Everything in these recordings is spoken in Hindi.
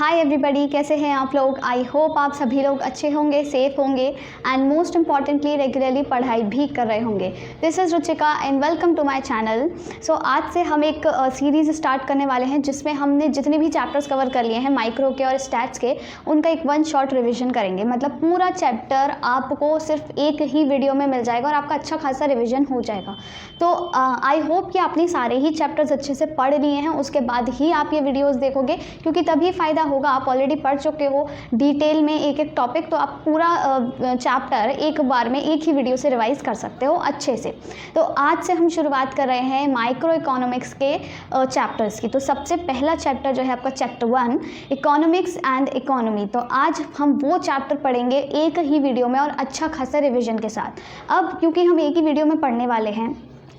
हाय एवरीबॉडी, कैसे हैं आप लोग। आई होप आप सभी लोग अच्छे होंगे, सेफ होंगे एंड मोस्ट इम्पॉर्टेंटली रेगुलरली पढ़ाई भी कर रहे होंगे। This is Ruchika and welcome to my channel. So आज से हम एक सीरीज़ स्टार्ट करने वाले हैं जिसमें हमने जितने भी चैप्टर्स कवर कर लिए हैं माइक्रो के और स्टैट्स के, उनका एक वन शॉट रिविजन करेंगे। मतलब पूरा चैप्टर आपको सिर्फ एक ही वीडियो में मिल जाएगा और आपका अच्छा खासा रिविजन हो जाएगा। तो आई होप कि आपने सारे ही चैप्टर्स अच्छे से पढ़ लिए हैं, उसके बाद ही आप ये वीडियोज़ देखोगे क्योंकि तभी फ़ायदा होगा। आप ऑलरेडी पढ़ चुके हो डिटेल में एक एक टॉपिक, तो आप पूरा चैप्टर एक बार में एक ही वीडियो से रिवाइज कर सकते हो अच्छे से। तो आज से हम शुरुआत कर रहे हैं माइक्रो इकोनॉमिक्स के चैप्टर्स की। तो सबसे पहला चैप्टर जो है आपका चैप्टर 1 इकोनॉमिक्स एंड इकोनॉमी। तो आज हम वो चैप्टर पढ़ेंगे एक ही वीडियो में और अच्छा खासा रिविजन के साथ। अब क्योंकि हम एक ही वीडियो में पढ़ने वाले हैं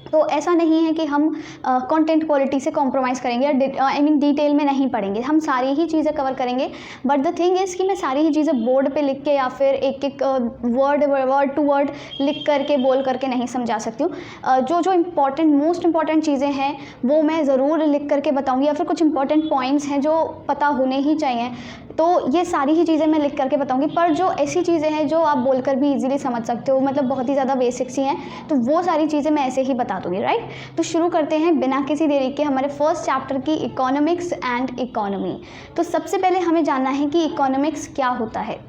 तो ऐसा नहीं है कि हम कंटेंट क्वालिटी से कॉम्प्रोमाइज़ करेंगे या आई मीन डिटेल में नहीं पढ़ेंगे। हम सारी ही चीज़ें कवर करेंगे, बट द थिंग इज़ कि मैं सारी ही चीज़ें बोर्ड पे लिख के या फिर एक एक वर्ड टू वर्ड लिख करके बोल करके नहीं समझा सकती हूँ। जो इम्पॉर्टेंट मोस्ट इम्पॉर्टेंट चीज़ें हैं वो मैं ज़रूर लिख करके बताऊँगी, या फिर कुछ इंपॉर्टेंट पॉइंट्स हैं जो पता होने ही चाहिए, तो ये सारी ही चीज़ें मैं लिख करके बताऊंगी। पर जो ऐसी चीज़ें हैं जो आप बोलकर भी इजीली समझ सकते हो, मतलब बहुत ही ज़्यादा बेसिक्स ही हैं, तो वो सारी चीज़ें मैं ऐसे ही बता दूंगी, राइट। तो शुरू करते हैं बिना किसी देरी के हमारे फर्स्ट चैप्टर की इकोनॉमिक्स एंड इकोनॉमी। तो सबसे पहले हमें जानना है कि इकोनॉमिक्स क्या होता है।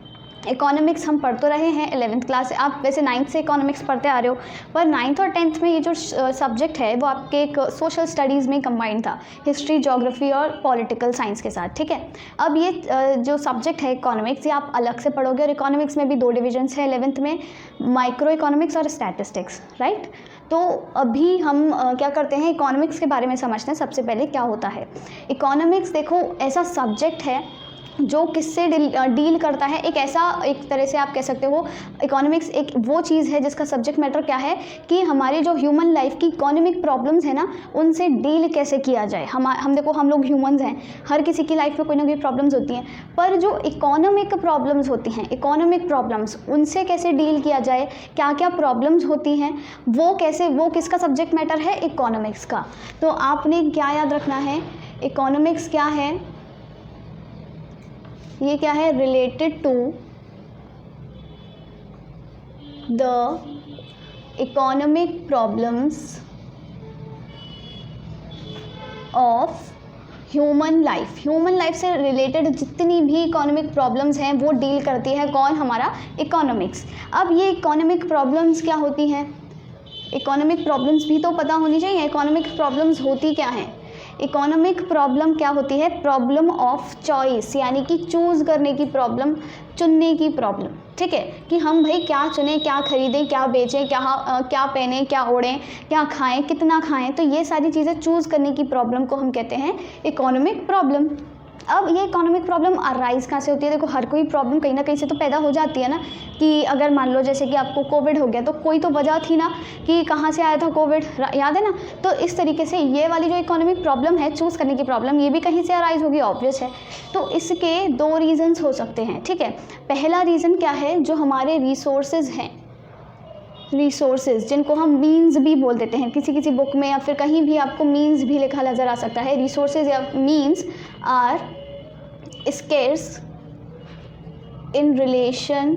इकोनॉमिक्स हम पढ़ तो रहे हैं 11th क्लास से, आप वैसे 9th से इकोनॉमिक्स पढ़ते आ रहे हो, पर 9th और 10th में ये जो सब्जेक्ट है वो आपके एक सोशल स्टडीज़ में कंबाइंड था, हिस्ट्री, ज्योग्राफी और पॉलिटिकल साइंस के साथ, ठीक है। अब ये जो सब्जेक्ट है इकोनॉमिक्स, ये आप अलग से पढ़ोगे और इकोनॉमिक्स में भी 2 डिविजन्स हैं 11th में, माइक्रो इकोनॉमिक्स और स्टैटिस्टिक्स, राइट। तो अभी हम क्या करते हैं, इकोनॉमिक्स के बारे में समझते हैं। सबसे पहले क्या होता है इकोनॉमिक्स। देखो, ऐसा सब्जेक्ट है जो किससे डील करता है, एक ऐसा, एक तरह से आप कह सकते हो इकोनॉमिक्स एक वो चीज़ है जिसका सब्जेक्ट मैटर क्या है कि हमारी जो ह्यूमन लाइफ की इकोनॉमिक प्रॉब्लम्स है ना, उनसे डील कैसे किया जाए। हम देखो, हम लोग ह्यूमंस हैं, हर किसी की लाइफ में कोई ना कोई प्रॉब्लम्स होती हैं, पर जो इकोनॉमिक प्रॉब्लम्स होती हैं, इकोनॉमिक प्रॉब्लम्स, उनसे कैसे डील किया जाए, क्या क्या प्रॉब्लम्स होती हैं, वो किसका सब्जेक्ट मैटर है, इकोनॉमिक्स का। तो आपने क्या याद रखना है, इकोनॉमिक्स क्या है, ये क्या है, related to the economic problems of human life. Human life से रिलेटेड जितनी भी इकोनॉमिक प्रॉब्लम्स हैं वो डील करती है कौन, हमारा इकोनॉमिक्स। अब ये इकोनॉमिक प्रॉब्लम्स क्या होती हैं, इकोनॉमिक प्रॉब्लम्स भी तो पता होनी चाहिए। इकोनॉमिक प्रॉब्लम्स होती क्या हैं, इकोनॉमिक प्रॉब्लम क्या होती है, प्रॉब्लम ऑफ चॉइस, यानी कि चूज़ करने की प्रॉब्लम, चुनने की प्रॉब्लम, ठीक है, कि हम भाई क्या चुनें, क्या खरीदें, क्या बेचें, क्या पहने, क्या ओढ़ें, क्या खाएं, कितना खाएं। तो ये सारी चीज़ें चूज़ करने की प्रॉब्लम को हम कहते हैं इकोनॉमिक प्रॉब्लम। अब ये इकोनॉमिक प्रॉब्लम अराइज कहाँ से होती है। देखो, हर कोई प्रॉब्लम कहीं ना कहीं से तो पैदा हो जाती है ना, कि अगर मान लो जैसे कि आपको कोविड हो गया तो कोई तो वजह थी ना कि कहाँ से आया था कोविड, याद है ना। तो इस तरीके से ये वाली जो इकोनॉमिक प्रॉब्लम है, चूज़ करने की प्रॉब्लम, ये भी कहीं से अराइज होगी, ऑब्वियस है। तो इसके 2 रीज़न्स हो सकते हैं, ठीक है। पहला रीज़न क्या है, जो हमारे रिसोर्सेज हैं, रिसोर्सेज जिनको हम मीन्स भी बोल देते हैं, किसी किसी बुक में या फिर कहीं भी आपको मीन्स भी लिखा नज़र आ सकता है। रिसोर्सेज या means are scarce in relation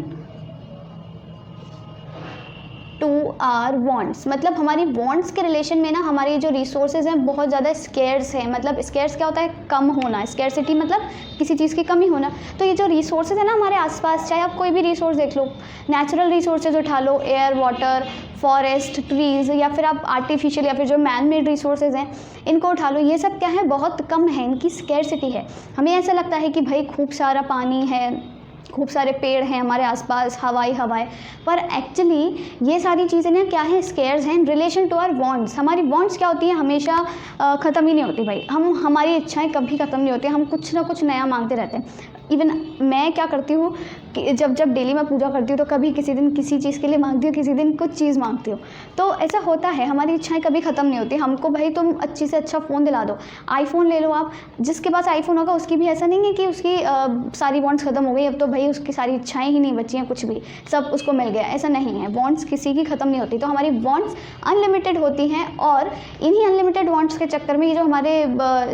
to our wants. मतलब हमारी वॉन्ट्स के रिलेशन में ना हमारी जो रिसोर्सेज हैं बहुत ज़्यादा स्केर्स हैं। मतलब स्केर्स क्या होता है, कम होना, स्केर्सिटी मतलब किसी चीज़ की कमी होना। तो ये जो रिसोर्सेज है ना हमारे आसपास, चाहे आप कोई भी रिसोर्स देख लो, नेचुरल रिसोर्सेज उठा लो, एयर, वाटर, फॉरेस्ट, ट्रीज़, या फिर आप आर्टिफिशियल या फिर जो मैन मेड रिसोर्सेज हैं इनको उठा लो, ये सब क्या है, बहुत कम है, इनकी स्केर्सिटी है। हमें ऐसा लगता है कि भाई खूब सारा पानी है, खूब सारे पेड़ हैं हमारे आसपास, हवाएं, पर एक्चुअली ये सारी चीज़ें ना क्या है, स्केर्स हैं in relation to our wants. हमारी वांट्स क्या होती हैं, हमेशा ख़त्म ही नहीं होती भाई। हमारी इच्छाएं कभी ख़त्म नहीं होती, हम कुछ ना कुछ नया मांगते रहते हैं। इवन मैं क्या करती हूँ, कि जब जब डेली मैं पूजा करती हूँ तो कभी किसी दिन किसी चीज़ के लिए मांगती हूँ, किसी दिन कुछ चीज़ मांगती हूँ। तो ऐसा होता है, हमारी इच्छाएं कभी ख़त्म नहीं होती। हमको भाई तुम अच्छी से अच्छा फ़ोन दिला दो, आईफ़ोन ले लो आप, जिसके पास आईफ़ोन होगा उसकी भी ऐसा नहीं है कि उसकी सारी वांट्स ख़त्म हो गई, अब तो भाई उसकी सारी इच्छाएँ ही नहीं बची हैं, कुछ भी सब उसको मिल गया, ऐसा नहीं है। वांट्स किसी की ख़त्म नहीं होती। तो हमारी वांट्स अनलिमिटेड होती हैं और इन्हीं अनलिमिटेड वांट्स के चक्कर में ये जो हमारे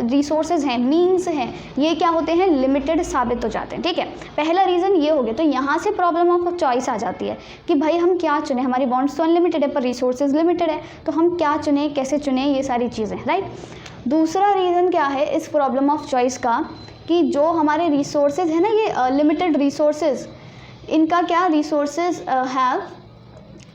रिसोर्सेज हैं, मीन्स हैं, ये क्या होते हैं, लिमिटेड साबित हो जाते हैं। ठीक है, पहला रीज़न ये हो गया। तो यहाँ से प्रॉब्लम ऑफ चॉइस आ जाती है कि भाई हम क्या चुने, हमारी वांट्स तो अनलिमिटेड है पर रिसोर्सेज लिमिटेड है, तो हम क्या चुने, कैसे चुने, ये सारी चीज़ें, राइट। दूसरा रीज़न क्या है इस प्रॉब्लम ऑफ चॉइस का, कि जो हमारे रिसोर्सेज है ना, ये लिमिटेड रिसोर्सेज, इनका क्या, रिसोर्सेज हैव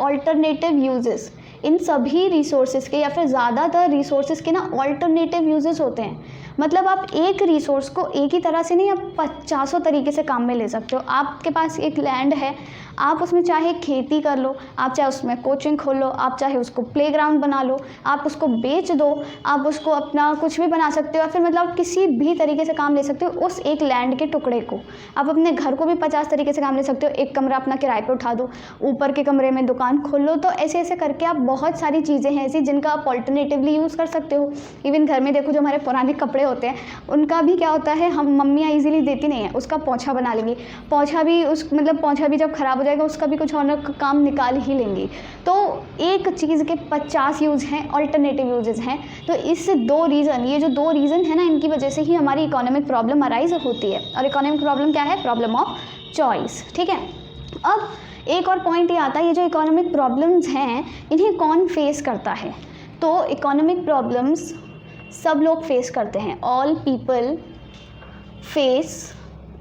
ऑल्टरनेटिव यूजेस। इन सभी रिसोर्सेज के या फिर ज़्यादातर रिसोर्सेज के ना ऑल्टरनेटिव यूजेस होते हैं। मतलब आप एक रिसोर्स को एक ही तरह से नहीं, आप 50 तरीके से काम में ले सकते हो। आपके पास एक लैंड है, आप उसमें चाहे खेती कर लो, आप चाहे उसमें कोचिंग खोल लो, आप चाहे उसको प्लेग्राउंड बना लो, आप उसको बेच दो, आप उसको अपना कुछ भी बना सकते हो, या फिर मतलब किसी भी तरीके से काम ले सकते हो उस एक लैंड के टुकड़े को। आप अपने घर को भी 50 तरीके से काम ले सकते हो। एक कमरा अपना किराए पर उठा दो, ऊपर के कमरे में दुकान खोल लो। तो ऐसे ऐसे करके आप बहुत सारी चीज़ें हैं ऐसी जिनका आप ऑल्टरनेटिवली यूज़ कर सकते हो। इवन घर में देखो, जो हमारे पुराने कपड़े होते हैं उनका भी क्या होता है, हम मम्मियाँ ईजिली देती नहीं है, उसका पोंछा बना लेंगी। पोंछा भी पोंछा भी जब ख़राब हो जाएगा उसका भी कुछ और काम निकाल ही लेंगी। तो एक चीज़ के 50 यूज़ हैं, ऑल्टरनेटिव यूजेस हैं। तो इस दो रीज़न, ये जो दो रीज़न है ना, इनकी वजह से ही हमारी इकोनॉमिक प्रॉब्लम अराइज होती है। और इकोनॉमिक प्रॉब्लम क्या है, प्रॉब्लम ऑफ चॉइस। ठीक है, अब एक और पॉइंट ये आता है, ये जो इकोनॉमिक प्रॉब्लम्स हैं इन्हें कौन फेस करता है। तो इकोनॉमिक प्रॉब्लम्स सब लोग फेस करते हैं। All people face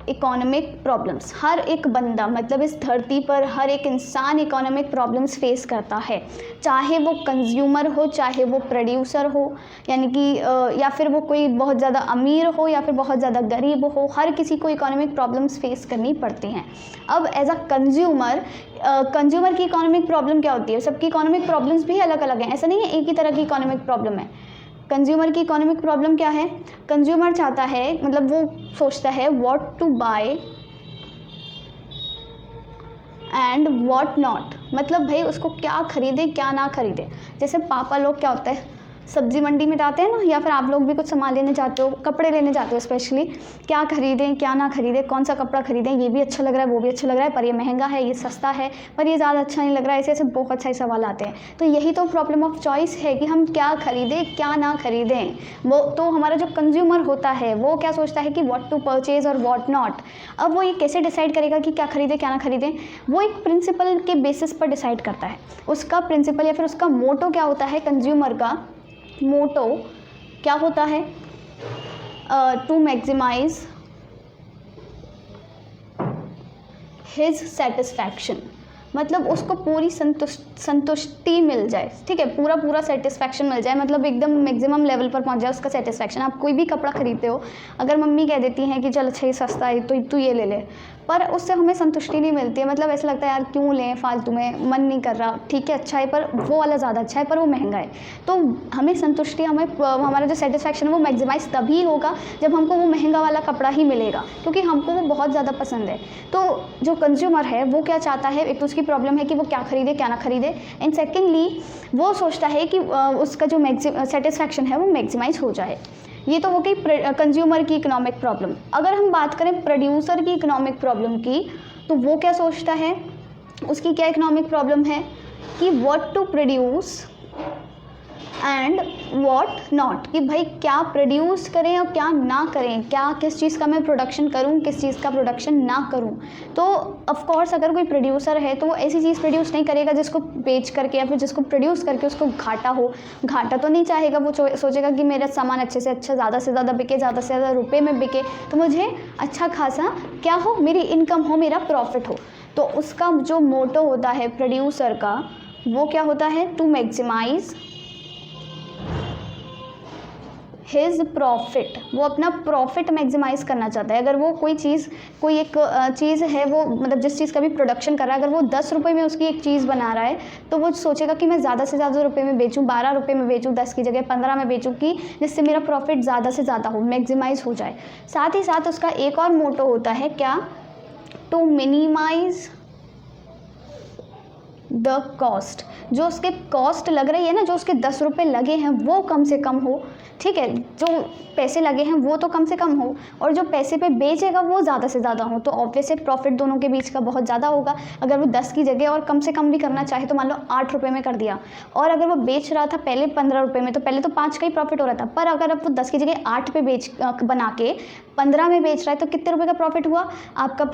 economic problems. हर एक बंदा, मतलब इस धरती पर हर एक इंसान इकोनॉमिक प्रॉब्लम्स फेस करता है, चाहे वो कंज्यूमर हो, चाहे वो प्रोड्यूसर हो, यानी कि या फिर वो कोई बहुत ज़्यादा अमीर हो या फिर बहुत ज़्यादा गरीब हो, हर किसी को इकोनॉमिक प्रॉब्लम्स फेस करनी पड़ती हैं। अब एज अ कंज्यूमर की इकोनॉमिक प्रॉब्लम क्या होती है, सबकी इकोनॉमिक प्रॉब्लम्स भी अलग अलग हैं, ऐसा नहीं है एक ही तरह की इकोनॉमिक प्रॉब्लम है। कंज्यूमर की इकोनॉमिक प्रॉब्लम क्या है, कंज्यूमर चाहता है, मतलब वो सोचता है what to buy and what not, मतलब भाई उसको क्या खरीदे क्या ना खरीदे। जैसे पापा लोग क्या होता है, सब्जी मंडी में जाते हैं ना, या फिर आप लोग भी कुछ सामान लेने जाते हो, कपड़े लेने जाते हो स्पेशली, क्या खरीदें क्या ना खरीदें, कौन सा कपड़ा खरीदें, ये भी अच्छा लग रहा है वो भी अच्छा लग रहा है, पर ये महंगा है, ये सस्ता है, पर ये ज़्यादा अच्छा नहीं लग रहा है। ऐसे ऐसे बहुत सारे सवाल आते हैं। तो यही तो प्रॉब्लम ऑफ चॉइस है कि हम क्या खरीदें क्या ना खरीदें। वो तो हमारा जो कंज्यूमर होता है वो क्या सोचता है कि व्हाट टू परचेज और व्हाट नॉट। अब वो ये कैसे डिसाइड करेगा कि क्या खरीदें क्या ना खरीदें, वो एक प्रिंसिपल के बेसिस पर डिसाइड करता है। उसका प्रिंसिपल या फिर उसका मोटो क्या होता है, कंज्यूमर का मोटो क्या होता है, टू मैक्सिमाइज हिज सेटिस्फैक्शन, मतलब उसको पूरी संतुष्टि मिल जाए। ठीक है, पूरा सेटिस्फैक्शन मिल जाए, मतलब एकदम मैक्सिमम लेवल पर पहुंच जाए उसका सेटिस्फैक्शन। आप कोई भी कपड़ा खरीदते हो, अगर मम्मी कह देती हैं कि चल अच्छा ये सस्ता है तो तू ये ले ले, पर उससे हमें संतुष्टि नहीं मिलती है। मतलब ऐसा लगता है यार क्यों लें, फालतू में, मन नहीं कर रहा। ठीक है अच्छा है, पर वो वाला ज़्यादा अच्छा है, पर वो महंगा है। तो हमें संतुष्टि, हमारा जो सेटिस्फैक्शन है वो मैक्सिमाइज तभी होगा जब हमको वो महंगा वाला कपड़ा ही मिलेगा, क्योंकि हमको वो बहुत ज़्यादा पसंद है। तो जो कंज्यूमर है वो क्या चाहता है, एक तो उसकी प्रॉब्लम है कि वो क्या खरीदे क्या ना खरीदे, एंड सेकेंडली वो सोचता है कि उसका जो सेटिस्फैक्शन है वो मैक्सिमाइज हो जाए। ये तो हो गई कंज्यूमर की इकोनॉमिक प्रॉब्लम। अगर हम बात करें प्रोड्यूसर की इकोनॉमिक प्रॉब्लम की, तो वो क्या सोचता है, उसकी क्या इकोनॉमिक प्रॉब्लम है कि what to produce and what not, कि भाई क्या प्रोड्यूस करें और क्या ना करें, क्या किस चीज़ का मैं प्रोडक्शन करूं, किस चीज़ का प्रोडक्शन ना करूं। तो ऑफ कोर्स अगर कोई प्रोड्यूसर है तो वो ऐसी चीज़ प्रोड्यूस नहीं करेगा जिसको बेच करके या फिर जिसको प्रोड्यूस करके उसको घाटा हो। घाटा तो नहीं चाहेगा, वो सोचेगा कि मेरा सामान अच्छे से अच्छा, ज़्यादा से ज़्यादा बिके, ज़्यादा से ज़्यादा रुपये में बिके, तो मुझे अच्छा खासा क्या हो, मेरी इनकम हो, मेरा प्रॉफिट हो। तो उसका जो मोटो होता है प्रोड्यूसर का, वो क्या होता है, टू मैक्सिमाइज हिज प्रॉफिट, वो अपना प्रॉफिट मैक्सिमाइज़ करना चाहता है। अगर वो कोई एक चीज़ है, वो मतलब जिस चीज़ का भी प्रोडक्शन कर रहा है, अगर वो 10 रुपये में उसकी एक चीज़ बना रहा है, तो वो सोचेगा कि मैं ज़्यादा से ज़्यादा रुपये में बेचूँ, 12 रुपये में बेचूँ, 10 की जगह 15 में बेचूँ, कि जिससे मेरा प्रॉफिट ज़्यादा से ज़्यादा हो, मैक्सिमाइज़ हो जाए। साथ ही साथ उसका एक और मोटो होता है क्या, टू मिनिमाइज द कॉस्ट, जो उसके कॉस्ट लग रही है ना, जो उसके 10 रुपये लगे हैं वो कम से कम हो, ठीक है, जो पैसे लगे हैं वो तो कम से कम हो, और जो पैसे पे बेचेगा वो ज़्यादा से ज़्यादा हो, तो ऑब्वियसली प्रॉफिट दोनों के बीच का बहुत ज़्यादा होगा। अगर वो 10 की जगह और कम से कम भी करना चाहे तो मान लो 8 रुपये में कर दिया, और अगर वो बेच रहा था पहले 15 रुपये में, तो पहले तो 5 का ही प्रॉफिट हो रहा था, पर अगर अब वो 10 की जगह 8 पे बना के 15 में बेच रहा है तो कितने रुपये का प्रॉफिट हुआ आपका?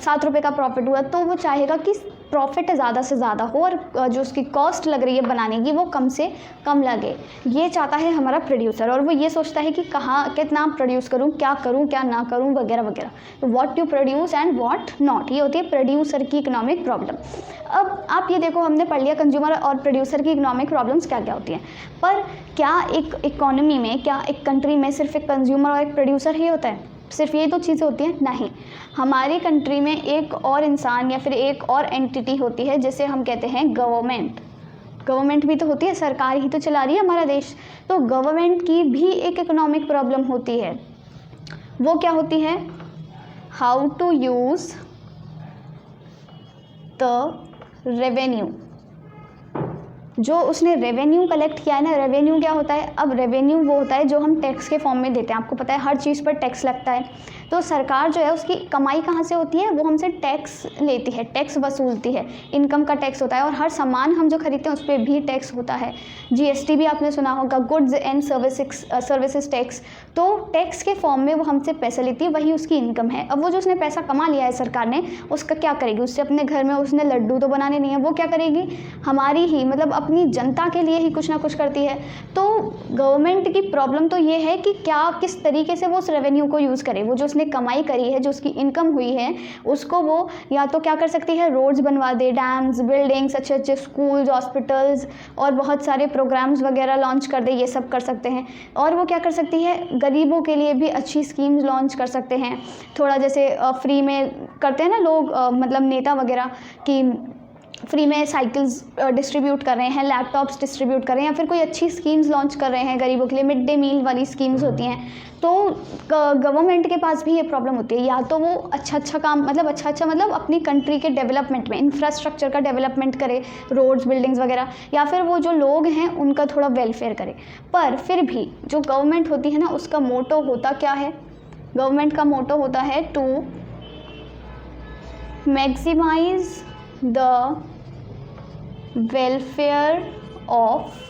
7 रुपये का प्रॉफिट हुआ। तो वो चाहेगा कि प्रॉफिट ज़्यादा से ज़्यादा हो और जो उसकी कॉस्ट लग रही है बनाने की वो कम से कम लगे, ये चाहता है हमारा प्रोड्यूसर। और वो ये सोचता है कि कहाँ कितना प्रोड्यूस करूँ, क्या ना करूँ, वगैरह वगैरह। तो what to produce and what not, ये होती है प्रोड्यूसर की इकोनॉमिक प्रॉब्लम। अब आप ये देखो, हमने पढ़ लिया कंज्यूमर और प्रोड्यूसर की इकोनॉमिक प्रॉब्लम्स क्या क्या होती हैं, पर क्या एक इकोनॉमी में, क्या एक कंट्री में सिर्फ एक कंज्यूमर और एक प्रोड्यूसर ही होता है? सिर्फ ये दो चीज़ें होती हैं? नहीं, हमारी कंट्री में एक और इंसान या फिर एक और एंटिटी होती है जिसे हम कहते हैं गवर्नमेंट। गवर्नमेंट भी तो होती है, सरकार ही तो चला रही है हमारा देश। तो गवर्नमेंट की भी एक इकोनॉमिक प्रॉब्लम होती है। वो क्या होती है? How to use the revenue. जो उसने रेवेन्यू कलेक्ट किया है ना, रेवेन्यू क्या होता है? अब रेवेन्यू वो होता है जो हम टैक्स के फॉर्म में देते हैं। आपको पता है हर चीज़ पर टैक्स लगता है, तो सरकार जो है उसकी कमाई कहाँ से होती है? वो हमसे टैक्स लेती है, टैक्स वसूलती है, इनकम का टैक्स होता है। और हर सामान हम जो खरीदते हैं उस पर भी टैक्स होता है। जीएसटी भी आपने सुना होगा, गुड्स एंड सर्विसेज टैक्स। तो टैक्स के फॉर्म में वो हमसे पैसा लेती है, वही उसकी इनकम है। अब वो जो उसने पैसा कमा लिया है सरकार ने, उसका क्या करेगी? उससे अपने घर में उसने लड्डू तो बनाने नहीं है, वो क्या करेगी? हमारी ही मतलब अपनी जनता के लिए ही कुछ ना कुछ करती है। तो गवर्नमेंट की प्रॉब्लम तो ये है कि क्या किस तरीके से वो उस रेवेन्यू को यूज़ करे। वो जो उसने कमाई करी है, जो उसकी इनकम हुई है, उसको वो या तो क्या कर सकती है? रोड्स बनवा दे, डैम्स, बिल्डिंग्स, अच्छे अच्छे स्कूल्स, हॉस्पिटल्स और बहुत सारे प्रोग्राम्स वगैरह लॉन्च कर दे, ये सब कर सकते हैं। और वो क्या कर सकती है? गरीबों के लिए भी अच्छी स्कीम्स लॉन्च कर सकते हैं। थोड़ा जैसे फ्री में करते हैं ना लोग, मतलब नेता वगैरह, कि फ्री में साइकिल्स डिस्ट्रीब्यूट कर रहे हैं, लैपटॉप्स डिस्ट्रीब्यूट कर रहे हैं, या फिर कोई अच्छी स्कीम्स लॉन्च कर रहे हैं गरीबों के लिए, मिड डे मील वाली स्कीम्स होती हैं। तो गवर्नमेंट के पास भी ये प्रॉब्लम होती है, या तो वो अच्छा काम मतलब अपनी कंट्री के डेवलपमेंट में इंफ्रास्ट्रक्चर का डेवलपमेंट करे, रोड्स, बिल्डिंग्स वगैरह, या फिर वो जो लोग हैं उनका थोड़ा वेलफेयर करे। पर फिर भी जो गवर्नमेंट होती है ना, उसका मोटो होता क्या है? गवर्नमेंट का मोटो होता है to maximise the welfare of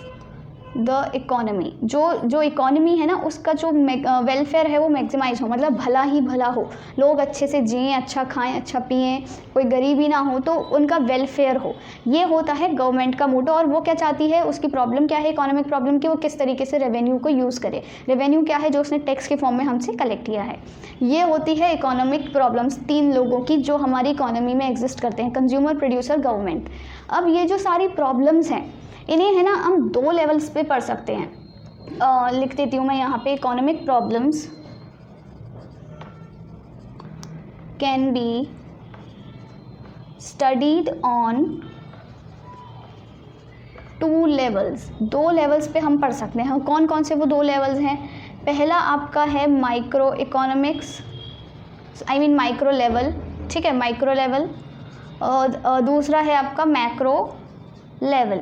the economy. जो इकोनॉमी है ना, उसका जो वेलफेयर है वो मैक्सिमाइज हो, मतलब भला ही भला हो, लोग अच्छे से जिएं, अच्छा खाएं, अच्छा पिएं, कोई गरीबी ना हो, तो उनका वेलफेयर हो। ये होता है गवर्नमेंट का मोटो। और वो क्या चाहती है? उसकी प्रॉब्लम क्या है इकोनॉमिक प्रॉब्लम की? वो किस तरीके से रेवेन्यू को यूज़ करे। रेवेन्यू क्या है? जो उसने टैक्स के फॉर्म में हमसे कलेक्ट किया है। ये होती है इकोनॉमिक प्रॉब्लम्स 3 लोगों की जो हमारी इकोनॉमी में एग्जिस्ट करते हैं, कंज्यूमर, प्रोड्यूसर, गवर्नमेंट। अब ये जो सारी प्रॉब्लम्स हैं, इन्हें है ना हम 2 लेवल्स पे पढ़ सकते हैं। लिख देती हूँ मैं यहाँ पे, economic problems can be studied on 2 levels. 2 levels पे हम पढ़ सकते हैं। कौन कौन से वो 2 लेवल्स हैं? पहला आपका है माइक्रो इकोनॉमिक्स, माइक्रो लेवल, ठीक है, माइक्रो लेवल। और दूसरा है आपका मैक्रो लेवल।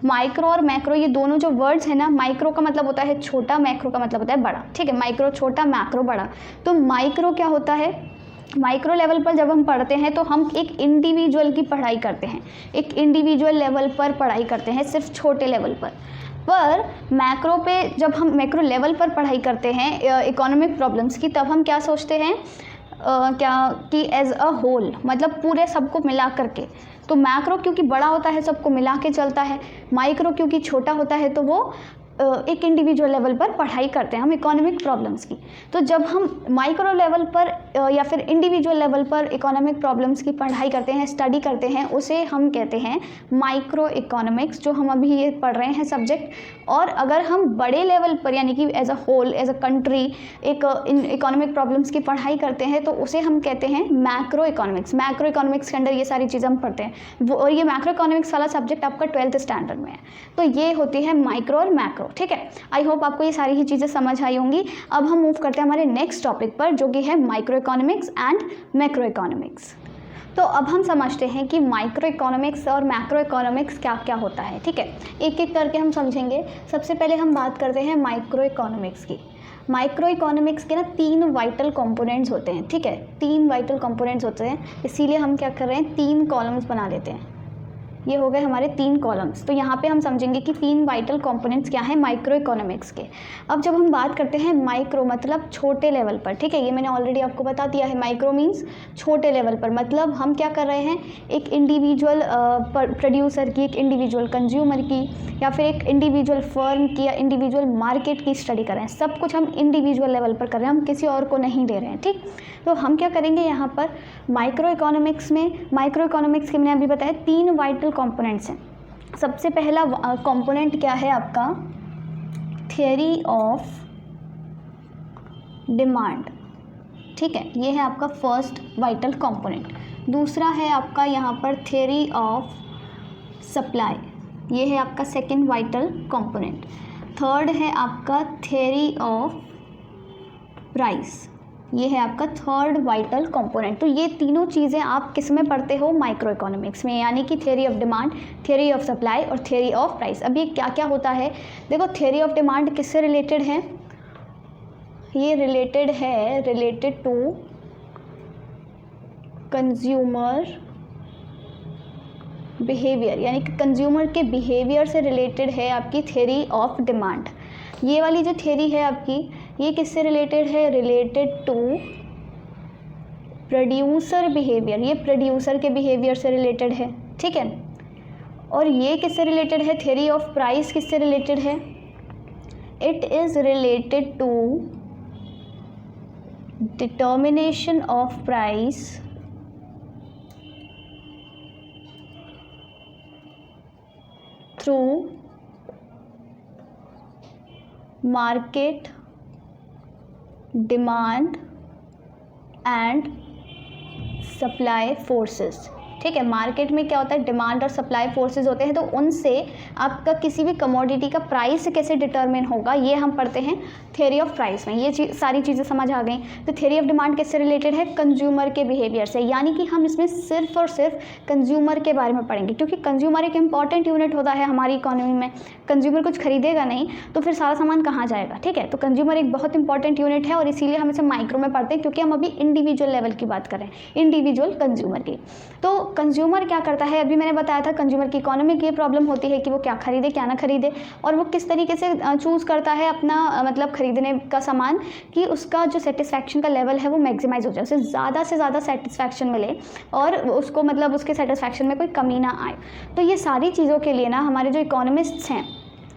माइक्रो और मैक्रो ये दोनों जो वर्ड्स हैं ना, माइक्रो का मतलब होता है छोटा, मैक्रो का मतलब होता है बड़ा, ठीक है, माइक्रो छोटा, मैक्रो बड़ा। तो माइक्रो क्या होता है? माइक्रो लेवल पर जब हम पढ़ते हैं तो हम एक इंडिविजुअल की पढ़ाई करते हैं, एक इंडिविजुअल लेवल पर पढ़ाई करते हैं, सिर्फ छोटे लेवल पर मैक्रो पे जब हम मैक्रो लेवल पर पढ़ाई करते हैं इकोनॉमिक प्रॉब्लम्स की, तब हम क्या सोचते हैं कि एज अ होल, मतलब पूरे सबको मिला करके। तो मैक्रो क्योंकि बड़ा होता है, सबको मिला के चलता है, माइक्रो क्योंकि छोटा होता है, तो वो एक इंडिविजुअल लेवल पर पढ़ाई करते हैं हम इकोनॉमिक प्रॉब्लम्स की। तो जब हम माइक्रो लेवल पर या फिर इंडिविजुअल लेवल पर इकोनॉमिक प्रॉब्लम्स की पढ़ाई करते हैं, स्टडी करते हैं, उसे हम कहते हैं माइक्रो इकोनॉमिक्स, जो हम अभी ये पढ़ रहे हैं सब्जेक्ट। और अगर हम बड़े लेवल पर यानी कि as a whole, as a country एक इकोनॉमिक प्रॉब्लम्स की पढ़ाई करते हैं, तो उसे हम कहते हैं मैक्रो इकोनॉमिक्स। मैक्रो इकोनॉमिक्स के अंदर ये सारी चीज़ें हम पढ़ते हैं, और ये मैक्रो इकोनॉमिक्स वाला सब्जेक्ट आपका 12th स्टैंडर्ड में है। तो ये होती है माइक्रो और मैक्रो, ठीक है। आई होप आपको ये सारी ही चीज़ें समझ आई होंगी। अब हम मूव करते हैं हमारे नेक्स्ट टॉपिक पर, जो कि है micro economics and macro economics. तो अब हम समझते हैं कि माइक्रो इकोनॉमिक्स और मैक्रो इकोनॉमिक्स क्या क्या होता है। ठीक है, एक एक करके हम समझेंगे। सबसे पहले हम बात करते हैं माइक्रो इकोनॉमिक्स की। माइक्रो इकोनॉमिक्स के ना 3 वाइटल कंपोनेंट्स होते हैं। ठीक है, 3 वाइटल कंपोनेंट्स होते हैं, इसीलिए हम क्या कर रहे हैं, 3 कॉलम्स बना लेते हैं। ये हो गए हमारे 3 कॉलम्स। तो यहाँ पे हम समझेंगे कि 3 वाइटल कंपोनेंट्स क्या हैं माइक्रो इकोनॉमिक्स के। अब जब हम बात करते हैं माइक्रो मतलब छोटे लेवल पर, ठीक है, ये मैंने ऑलरेडी आपको बता दिया है। माइक्रो मीन्स छोटे लेवल पर, मतलब हम क्या कर रहे हैं, एक इंडिविजुअल प्रोड्यूसर की, एक इंडिविजुअल कंज्यूमर की, या फिर एक इंडिविजुअल फर्म की या इंडिविजुअल मार्केट की स्टडी कर रहे हैं। सब कुछ हम इंडिविजुअल लेवल पर कर रहे हैं, हम किसी और को नहीं दे रहे हैं। ठीक, तो हम क्या करेंगे यहाँ पर माइक्रो इकोनॉमिक्स में, माइक्रो इकोनॉमिक्स के मैंने अभी बताया 3 वाइटल कंपोनेंट्स हैं। सबसे पहला कंपोनेंट क्या है आपका, थियरी ऑफ डिमांड। ठीक है, ये है आपका फर्स्ट वाइटल कंपोनेंट। दूसरा है आपका यहाँ पर थियरी ऑफ सप्लाई, ये है आपका सेकंड वाइटल कंपोनेंट। थर्ड है आपका थियरी ऑफ प्राइस, ये है आपका थर्ड वाइटल कंपोनेंट। तो ये तीनों चीज़ें आप किस में पढ़ते हो, माइक्रो इकोनॉमिक्स में, यानी कि theory of demand, theory of supply और थियरी ऑफ प्राइस। अब ये क्या क्या होता है, देखो थियरी ऑफ डिमांड किससे रिलेटेड है, ये रिलेटेड टू कंज्यूमर बिहेवियर, यानी कि कंज्यूमर के बिहेवियर से रिलेटेड है आपकी थियरी ऑफ डिमांड। ये वाली जो थियरी है आपकी, ये किससे रिलेटेड है, रिलेटेड टू प्रोड्यूसर बिहेवियर, ये प्रोड्यूसर के बिहेवियर से रिलेटेड है। ठीक है, और ये किससे रिलेटेड है, थियरी ऑफ प्राइस किससे रिलेटेड है, it is related to determination of price through market demand and supply forces. ठीक है, मार्केट में क्या होता है, डिमांड और सप्लाई फोर्सेस होते हैं, तो उनसे आपका किसी भी कमोडिटी का प्राइस कैसे डिटरमिन होगा, ये हम पढ़ते हैं थियरी ऑफ प्राइस में। ये सारी चीज़ें समझ आ गई। तो थियरी ऑफ डिमांड किससे रिलेटेड है, कंज्यूमर के बिहेवियर से, यानी कि हम इसमें सिर्फ और सिर्फ कंज्यूमर के बारे में पढ़ेंगे, क्योंकि कंज्यूमर एक इंपॉर्टेंट यूनिट होता है हमारी इकोनॉमी में। कंज्यूमर कुछ खरीदेगा नहीं तो फिर सारा सामान कहाँ जाएगा। ठीक है, तो कंज्यूमर एक बहुत इंपॉर्टेंट यूनिट है और इसीलिए हम इसे माइक्रो में पढ़ते हैं, क्योंकि हम अभी इंडिविजुअल लेवल की बात कर रहे हैं, इंडिविजुअल कंज्यूमर की। तो कंज्यूमर क्या करता है, अभी मैंने बताया था कंज्यूमर की इकोनॉमी की ये प्रॉब्लम होती है कि वो क्या खरीदे क्या ना खरीदे, और वो किस तरीके से चूज़ करता है अपना मतलब खरीदने का सामान, कि उसका जो सेटिस्फैक्शन का लेवल है वो मैक्सिमाइज हो जाए, उसे ज़्यादा से ज़्यादा सेटिस्फैक्शन मिले और उसको मतलब उसके सेटिस्फैक्शन में कोई कमी ना आए। तो ये सारी चीज़ों के लिए ना हमारे जो इकोनॉमिस्ट्स हैं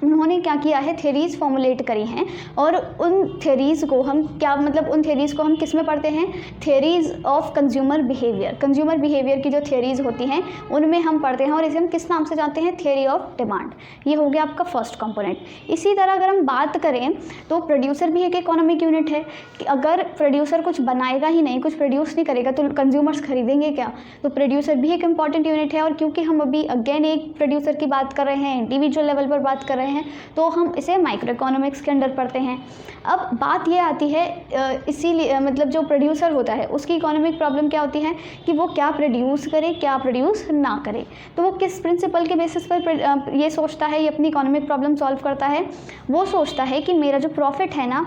उन्होंने क्या किया है, थ्योरीज फॉर्मुलेट करी हैं, और उन थ्योरीज़ को हम क्या मतलब उन थ्योरीज़ को हम किस में पढ़ते हैं, theories of consumer behaviour. Consumer behaviour की जो थ्योरीज होती हैं उनमें हम पढ़ते हैं, और इसे हम किस नाम से जानते हैं, थ्योरी ऑफ डिमांड। ये हो गया आपका फर्स्ट कंपोनेंट। इसी तरह अगर हम बात करें तो प्रोड्यूसर भी एक इकोनॉमिक यूनिट है, कि अगर प्रोड्यूसर कुछ बनाएगा ही नहीं, कुछ प्रोड्यूस नहीं करेगा तो कंज्यूमर्स खरीदेंगे क्या। तो प्रोड्यूसर भी एक इंपॉर्टेंट यूनिट है, और क्योंकि हम अभी अगेन एक प्रोड्यूसर की बात कर रहे हैं, इंडिविजुअल लेवल पर बात कर रहे हैं, तो हम इसे माइक्रो इकोनॉमिक्स के अंडर पढ़ते हैं। अब बात ये आती है इसीलिए मतलब जो प्रोड्यूसर होता है उसकी इकोनॉमिक प्रॉब्लम क्या होती है कि वो क्या प्रोड्यूस करे क्या प्रोड्यूस ना करे। तो वो किस प्रिंसिपल के बेसिस पर ये सोचता है, ये अपनी इकोनॉमिक प्रॉब्लम सॉल्व करता है। वो सोचता है कि मेरा जो प्रॉफिट है ना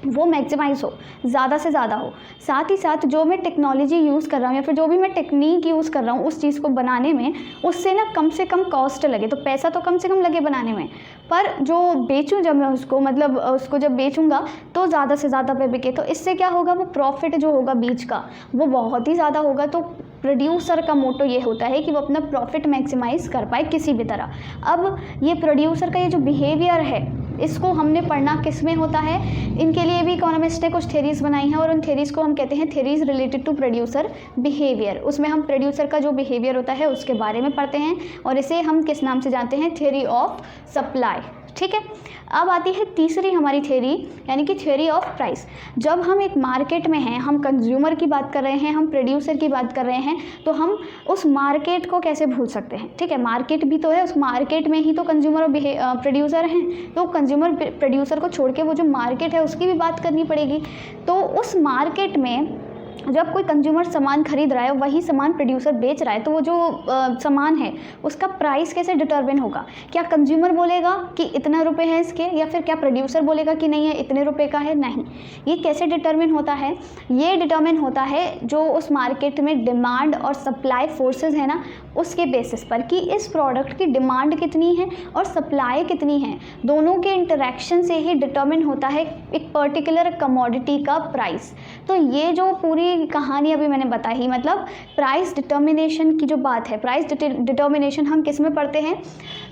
वो मैक्सिमाइज हो, ज़्यादा से ज़्यादा हो, साथ ही साथ जो मैं टेक्नोलॉजी यूज़ कर रहा हूँ या फिर जो भी मैं टेक्निक यूज़ कर रहा हूँ उस चीज़ को बनाने में, उससे ना कम से कम कॉस्ट लगे, तो पैसा तो कम से कम लगे बनाने में, पर जो बेचूँ जब मैं उसको मतलब उसको जब बेचूँगा तो ज़्यादा से ज़्यादा पे बिके, तो इससे क्या होगा, वो प्रॉफिट जो होगा बीच का वो बहुत ही ज़्यादा होगा। तो प्रोड्यूसर का मोटो ये होता है कि वो अपना प्रॉफिट मैक्सिमाइज़ कर पाए किसी भी तरह। अब ये प्रोड्यूसर का ये जो बिहेवियर है इसको हमने पढ़ना किस में होता है, इनके लिए भी इकोनॉमिस्ट ने कुछ थ्योरीज बनाई हैं, और उन थ्योरीज को हम कहते हैं theories related to producer behaviour. उसमें हम प्रोड्यूसर का जो बिहेवियर होता है उसके बारे में पढ़ते हैं, और इसे हम किस नाम से जानते हैं, थ्योरी ऑफ सप्लाई। ठीक है, अब आती है तीसरी हमारी थ्योरी, यानी कि थ्योरी ऑफ प्राइस। जब हम एक मार्केट में हैं, हम कंज्यूमर की बात कर रहे हैं, हम प्रोड्यूसर की बात कर रहे हैं, तो हम उस मार्केट को कैसे भूल सकते हैं। ठीक है, मार्केट भी तो है, उस मार्केट में ही तो कंज्यूमर और प्रोड्यूसर हैं, तो कंज्यूमर प्रोड्यूसर को छोड़ के वो जो मार्केट है उसकी भी बात करनी पड़ेगी। तो उस मार्केट में जब कोई कंज्यूमर सामान खरीद रहा है वही सामान प्रोड्यूसर बेच रहा है, तो वो जो सामान है उसका प्राइस कैसे डिटरमिन होगा? क्या कंज्यूमर बोलेगा कि इतना रुपए है इसके, या फिर क्या प्रोड्यूसर बोलेगा कि नहीं है इतने रुपए का है? नहीं, ये कैसे डिटरमिन होता है? ये डिटरमिन होता है जो उस मार्केट में डिमांड और सप्लाई फोर्सेस है ना, उसके बेसिस पर कि इस प्रोडक्ट की डिमांड कितनी है और सप्लाई कितनी है, दोनों के इंटरेक्शन से ही डिटरमिन होता है एक पर्टिकुलर कमोडिटी का प्राइस। तो ये जो पूरी कहानी अभी मैंने बताई, मतलब प्राइस डिटर्मिनेशन की जो बात है, प्राइस डिटर्मिनेशन हम किस में पढ़ते हैं?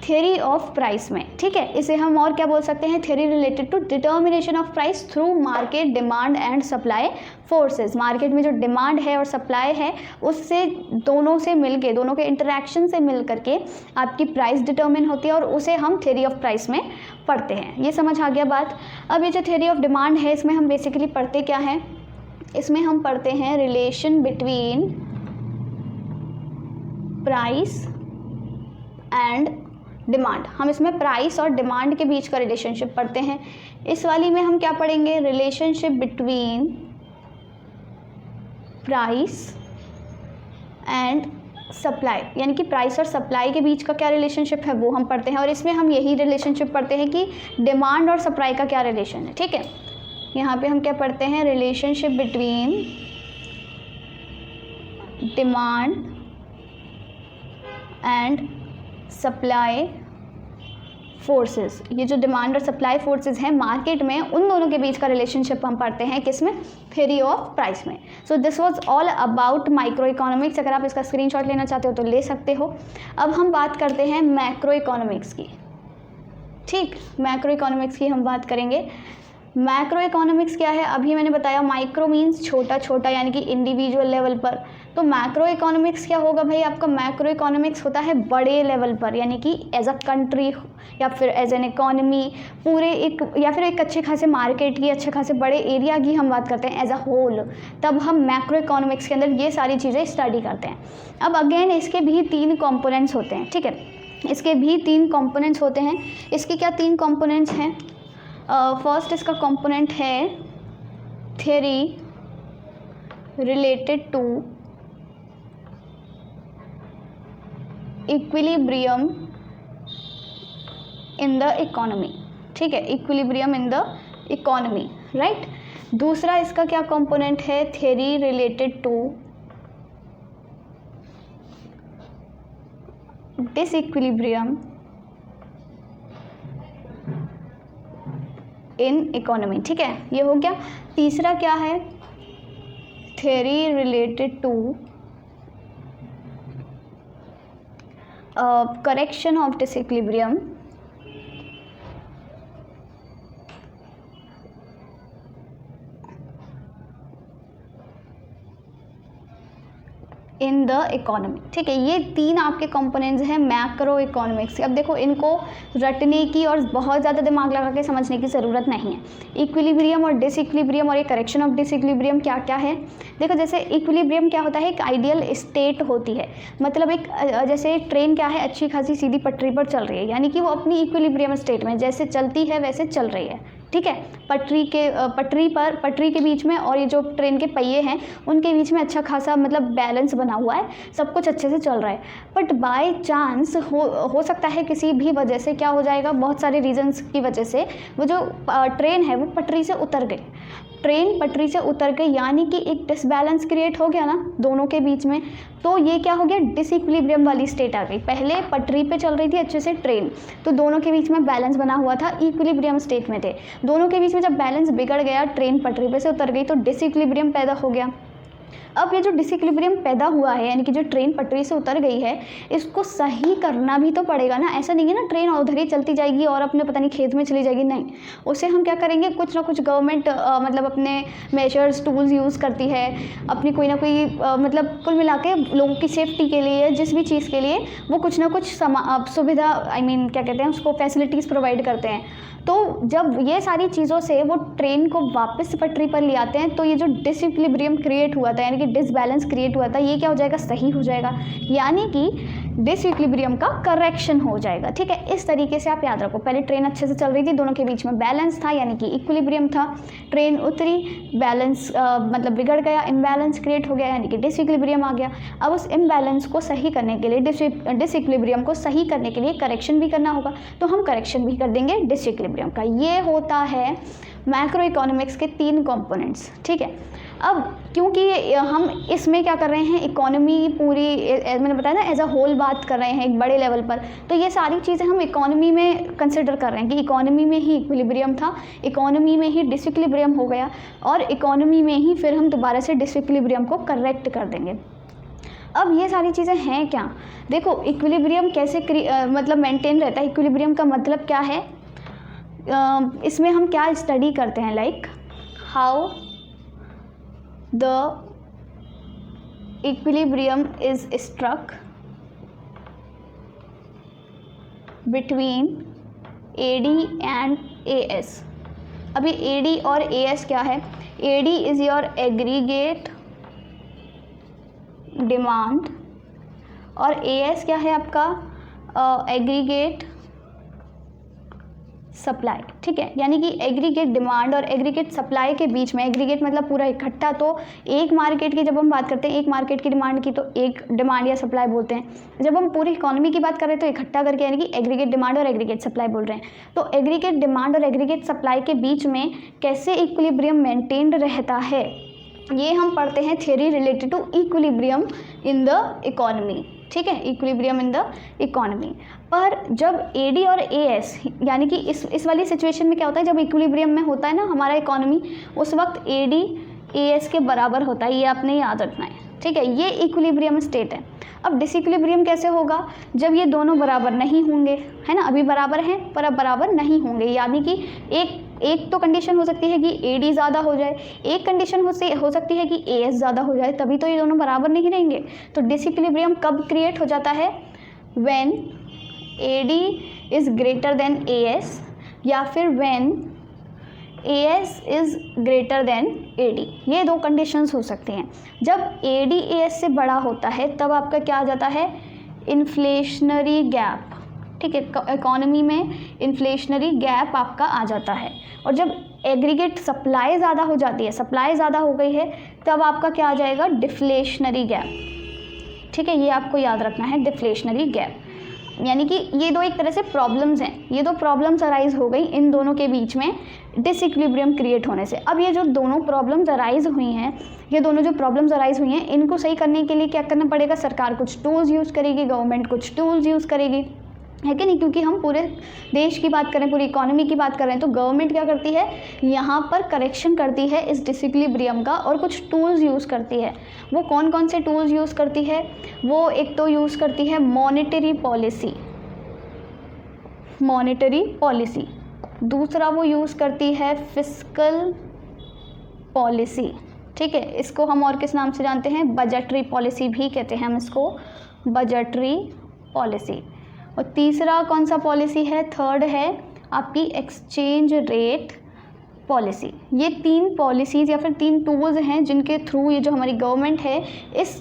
थ्योरी ऑफ प्राइस में, ठीक है। इसे हम और क्या बोल सकते हैं? Theory related to determination of price through market demand and supply forces. Market में जो डिमांड है और सप्लाई है उससे दोनों से मिलके, दोनों के इंटरेक्शन से मिल करके आपकी प्राइस डिटर्मिन होती है और उसे हम थ्योरी ऑफ प्राइस में पढ़ते हैं। ये समझ आ गया बात। अब ये जो थ्योरी ऑफ डिमांड है इसमें हम बेसिकली पढ़ते क्या है? इसमें हम पढ़ते हैं relation between price and demand. हम इसमें प्राइस और डिमांड के बीच का रिलेशनशिप पढ़ते हैं। इस वाली में हम क्या पढ़ेंगे? Relationship between price and supply, यानी कि प्राइस और सप्लाई के बीच का क्या रिलेशनशिप है वो हम पढ़ते हैं। और इसमें हम यही रिलेशनशिप पढ़ते हैं कि डिमांड और सप्लाई का क्या रिलेशन है, ठीक है। यहाँ पे हम क्या पढ़ते हैं? Relationship between demand and supply forces. ये जो डिमांड और सप्लाई फोर्सेस हैं मार्केट में, उन दोनों के बीच का रिलेशनशिप हम पढ़ते हैं किसमें? थ्योरी ऑफ प्राइस में। So this was all about micro economics. अगर आप इसका स्क्रीनशॉट लेना चाहते हो तो ले सकते हो। अब हम बात करते हैं मैक्रो इकोनॉमिक्स की, ठीक। मैक्रो इकोनॉमिक्स की हम बात करेंगे। मैक्रो इकोनॉमिक्स क्या है? अभी मैंने बताया माइक्रो मीन्स छोटा छोटा, यानी कि इंडिविजुअल लेवल पर। तो मैक्रो इकोनॉमिक्स क्या होगा भाई? आपका मैक्रो इकोनॉमिक्स होता है बड़े लेवल पर, यानी कि एज अ कंट्री या फिर एज एन इकोनॉमी, पूरे एक या फिर एक अच्छे खासे मार्केट की, अच्छे खासे बड़े एरिया की हम बात करते हैं एज अ होल। तब हम मैक्रो इकोनॉमिक्स के अंदर ये सारी चीज़ें स्टडी करते हैं। अब अगेन इसके भी 3 कंपोनेंट्स होते हैं, ठीक है। इसके भी 3 कंपोनेंट्स होते हैं। इसके क्या 3 कंपोनेंट्स हैं? फर्स्ट इसका कंपोनेंट है theory related to equilibrium in the economy, ठीक है। Equilibrium in the economy, right. दूसरा इसका क्या कंपोनेंट है? Theory related to disequilibrium in economy, ठीक है। ये हो गया। तीसरा क्या है? Theory related to correction of disequilibrium in the economy, ठीक है। ये 3 आपके कंपोनेंट्स हैं मैक्रो इकोनॉमिक्स। अब देखो इनको रटने की और बहुत ज़्यादा दिमाग लगा के समझने की ज़रूरत नहीं है। इक्विलिब्रियम और डिसइक्विलिब्रियम और ये करेक्शन ऑफ डिसइक्विलिब्रियम क्या क्या है? देखो जैसे इक्विलिब्रियम क्या होता है? एक आइडियल स्टेट होती है। मतलब एक जैसे ट्रेन क्या है? अच्छी खासी सीधी पटरी पर चल रही है, यानी कि वो अपनी इक्विलिब्रियम स्टेट में जैसे चलती है वैसे चल रही है, ठीक है। पटरी के बीच में और ये जो ट्रेन के पहिए हैं उनके बीच में अच्छा खासा मतलब बैलेंस बना हुआ है, सब कुछ अच्छे से चल रहा है। बट बाय चांस हो सकता है किसी भी वजह से क्या हो जाएगा, बहुत सारे रीजंस की वजह से वो जो ट्रेन है वो पटरी से उतर गई। ट्रेन पटरी से उतर गई यानी कि एक डिसबैलेंस क्रिएट हो गया ना दोनों के बीच में। तो ये क्या हो गया? डिसइक्विलिब्रियम वाली स्टेट आ गई। पहले पटरी पे चल रही थी अच्छे से ट्रेन, तो दोनों के बीच में बैलेंस बना हुआ था, इक्विलिब्रियम स्टेट में थे। दोनों के बीच में जब बैलेंस बिगड़ गया, ट्रेन पटरी पे से उतर गई, तो डिसइक्विलिब्रियम पैदा हो गया। अब ये जो डिसइक्विलिब्रियम पैदा हुआ है, यानी कि जो ट्रेन पटरी से उतर गई है, इसको सही करना भी तो पड़ेगा ना। ऐसा नहीं है ना ट्रेन उधर ही चलती जाएगी और अपने पता नहीं खेत में चली जाएगी, नहीं। उसे हम क्या करेंगे, कुछ ना कुछ गवर्नमेंट मतलब अपने मेजर्स टूल्स यूज़ करती है, अपनी कोई ना कोई मतलब कुल मिला के लोगों की सेफ्टी के लिए, जिस भी चीज़ के लिए वो कुछ ना कुछ सुविधा क्या कहते हैं उसको, फैसिलिटीज़ प्रोवाइड करते हैं। तो जब ये सारी चीज़ों से वो ट्रेन को वापस पटरी पर ले आते हैं, तो ये जो डिसइक्विलिब्रियम क्रिएट हुआ था, यानी कि कि डिसबैलेंस क्रिएट हुआ था, ये क्या हो जाएगा, सही हो जाएगा, यानी कि डिसइक्विलिब्रियम का करेक्शन हो जाएगा। ठीक है, इस तरीके से आप याद रखो। पहले ट्रेन अच्छे से चल रही थी, दोनों के बीच में बैलेंस था यानी कि इक्विलिब्रियम था, ट्रेन उतरी, बैलेंस मतलब बिगड़ गया, इम्बैलेंस क्रिएट हो गया यानी कि डिसइक्विलिब्रियम आ गया। अब उस इम्बैलेंस को सही करने के लिए, डिसइक्विलिब्रियम को सही करने के लिए करेक्शन भी करना होगा, तो हम करेक्शन भी कर देंगे डिसइक्विलिब्रियम का। ये होता है मैक्रो इकोनॉमिक्स के 3 कंपोनेंट्स। ठीक है, अब क्योंकि हम इसमें क्या कर रहे हैं, इकोनॉमी पूरी मैंने बताया ना एज अ होल बात कर रहे हैं एक बड़े लेवल पर, तो ये सारी चीज़ें हम इकोनॉमी में कंसिडर कर रहे हैं कि इकोनॉमी में ही इक्विलिब्रियम था, इकोनॉमी में ही डिसइक्विलिब्रियम हो गया और इकोनॉमी में ही फिर हम दोबारा से डिसइक्विलिब्रियम को करेक्ट कर देंगे। अब ये सारी चीज़ें हैं क्या, देखो इक्विलिब्रियम कैसे मतलब मेंटेन रहता है, इक्विलिब्रियम का मतलब क्या है, इसमें हम क्या स्टडी करते हैं, like how the equilibrium is struck between AD and AS। अभी AD और AS क्या है, AD is your aggregate demand और AS क्या है आपका एग्रीगेट सप्लाई। ठीक है, यानी कि एग्रीगेट डिमांड और एग्रीगेट सप्लाई के बीच में, एग्रीगेट मतलब पूरा इकट्ठा, तो एक मार्केट की जब हम बात करते हैं, एक मार्केट की डिमांड की तो एक डिमांड या सप्लाई बोलते हैं, जब हम पूरी इकोनॉमी की बात कर रहे हैं तो इकट्ठा करके यानी कि एग्रीगेट डिमांड और एग्रीगेट सप्लाई बोल रहे हैं। तो एग्रीगेट डिमांड और एग्रीगेट सप्लाई के बीच में कैसे इक्विलिब्रियम मेंटेन्ड रहता है, ये हम पढ़ते हैं theory related to equilibrium in the economy. ठीक है, इक्विलिब्रियम इन द इकोनॉमी। पर जब AD और AS यानी कि इस वाली सिचुएशन में क्या होता है, जब इक्विलिब्रियम में होता है ना हमारा इकोनॉमी, उस वक्त AD AS के बराबर होता है, ये आपने याद रखना है। ठीक है, ये इक्विलिब्रियम स्टेट है। अब डिसइक्विलिब्रियम कैसे होगा, जब ये दोनों बराबर नहीं होंगे, है ना, अभी बराबर हैं पर अब बराबर नहीं होंगे, यानी कि एक तो कंडीशन हो सकती है कि AD ज़्यादा हो जाए, एक कंडीशन हो सकती है कि AS ज़्यादा हो जाए, तभी तो ये दोनों बराबर नहीं रहेंगे। तो डिसइक्विलिब्रियम कब क्रिएट हो जाता है, when AD is greater than AS या फिर when AS is greater than AD, ये 2 कंडीशंस हो सकती हैं। जब AD AS से बड़ा होता है तब आपका क्या आ जाता है, इन्फ्लेशनरी गैप। ठीक है, इकोनॉमी में इन्फ्लेशनरी गैप आपका आ जाता है। और जब एग्रीगेट सप्लाई ज़्यादा हो जाती है, सप्लाई ज़्यादा हो गई है, तब आपका क्या आ जाएगा, डिफ्लेशनरी गैप। ठीक है, ये आपको याद रखना है, डिफ्लेशनरी गैप, यानी कि ये 2 एक तरह से प्रॉब्लम्स हैं, ये 2 प्रॉब्लम्स अराइज हो गई इन दोनों के बीच में डिसइक्विलिब्रियम क्रिएट होने से। अब ये जो दोनों प्रॉब्लम्स अराइज हुई हैं, ये दोनों जो प्रॉब्लम्स अराइज हुई हैं, इनको सही करने के लिए क्या करना पड़ेगा, सरकार कुछ टूल्स यूज़ करेगी, गवर्नमेंट कुछ टूल्स यूज़ करेगी, है कि नहीं, क्योंकि हम पूरे देश की बात करें, पूरी इकोनॉमी की बात कर रहे हैं, तो गवर्नमेंट क्या करती है, यहाँ पर करेक्शन करती है इस डिसइक्विलिब्रियम का और कुछ टूल्स यूज़ करती है। वो कौन कौन से टूल्स यूज़ करती है, वो एक तो यूज़ करती है मॉनेटरी पॉलिसी, दूसरा वो यूज़ करती है फिस्कल पॉलिसी। ठीक है, इसको हम और किस नाम से जानते हैं, बजटरी पॉलिसी भी कहते हैं हम इसको, बजटरी पॉलिसी। और तीसरा कौन सा पॉलिसी है, थर्ड है आपकी एक्सचेंज रेट पॉलिसी। ये 3 पॉलिसीज़ या फिर 3 टूल्स हैं जिनके थ्रू ये जो हमारी गवर्नमेंट है,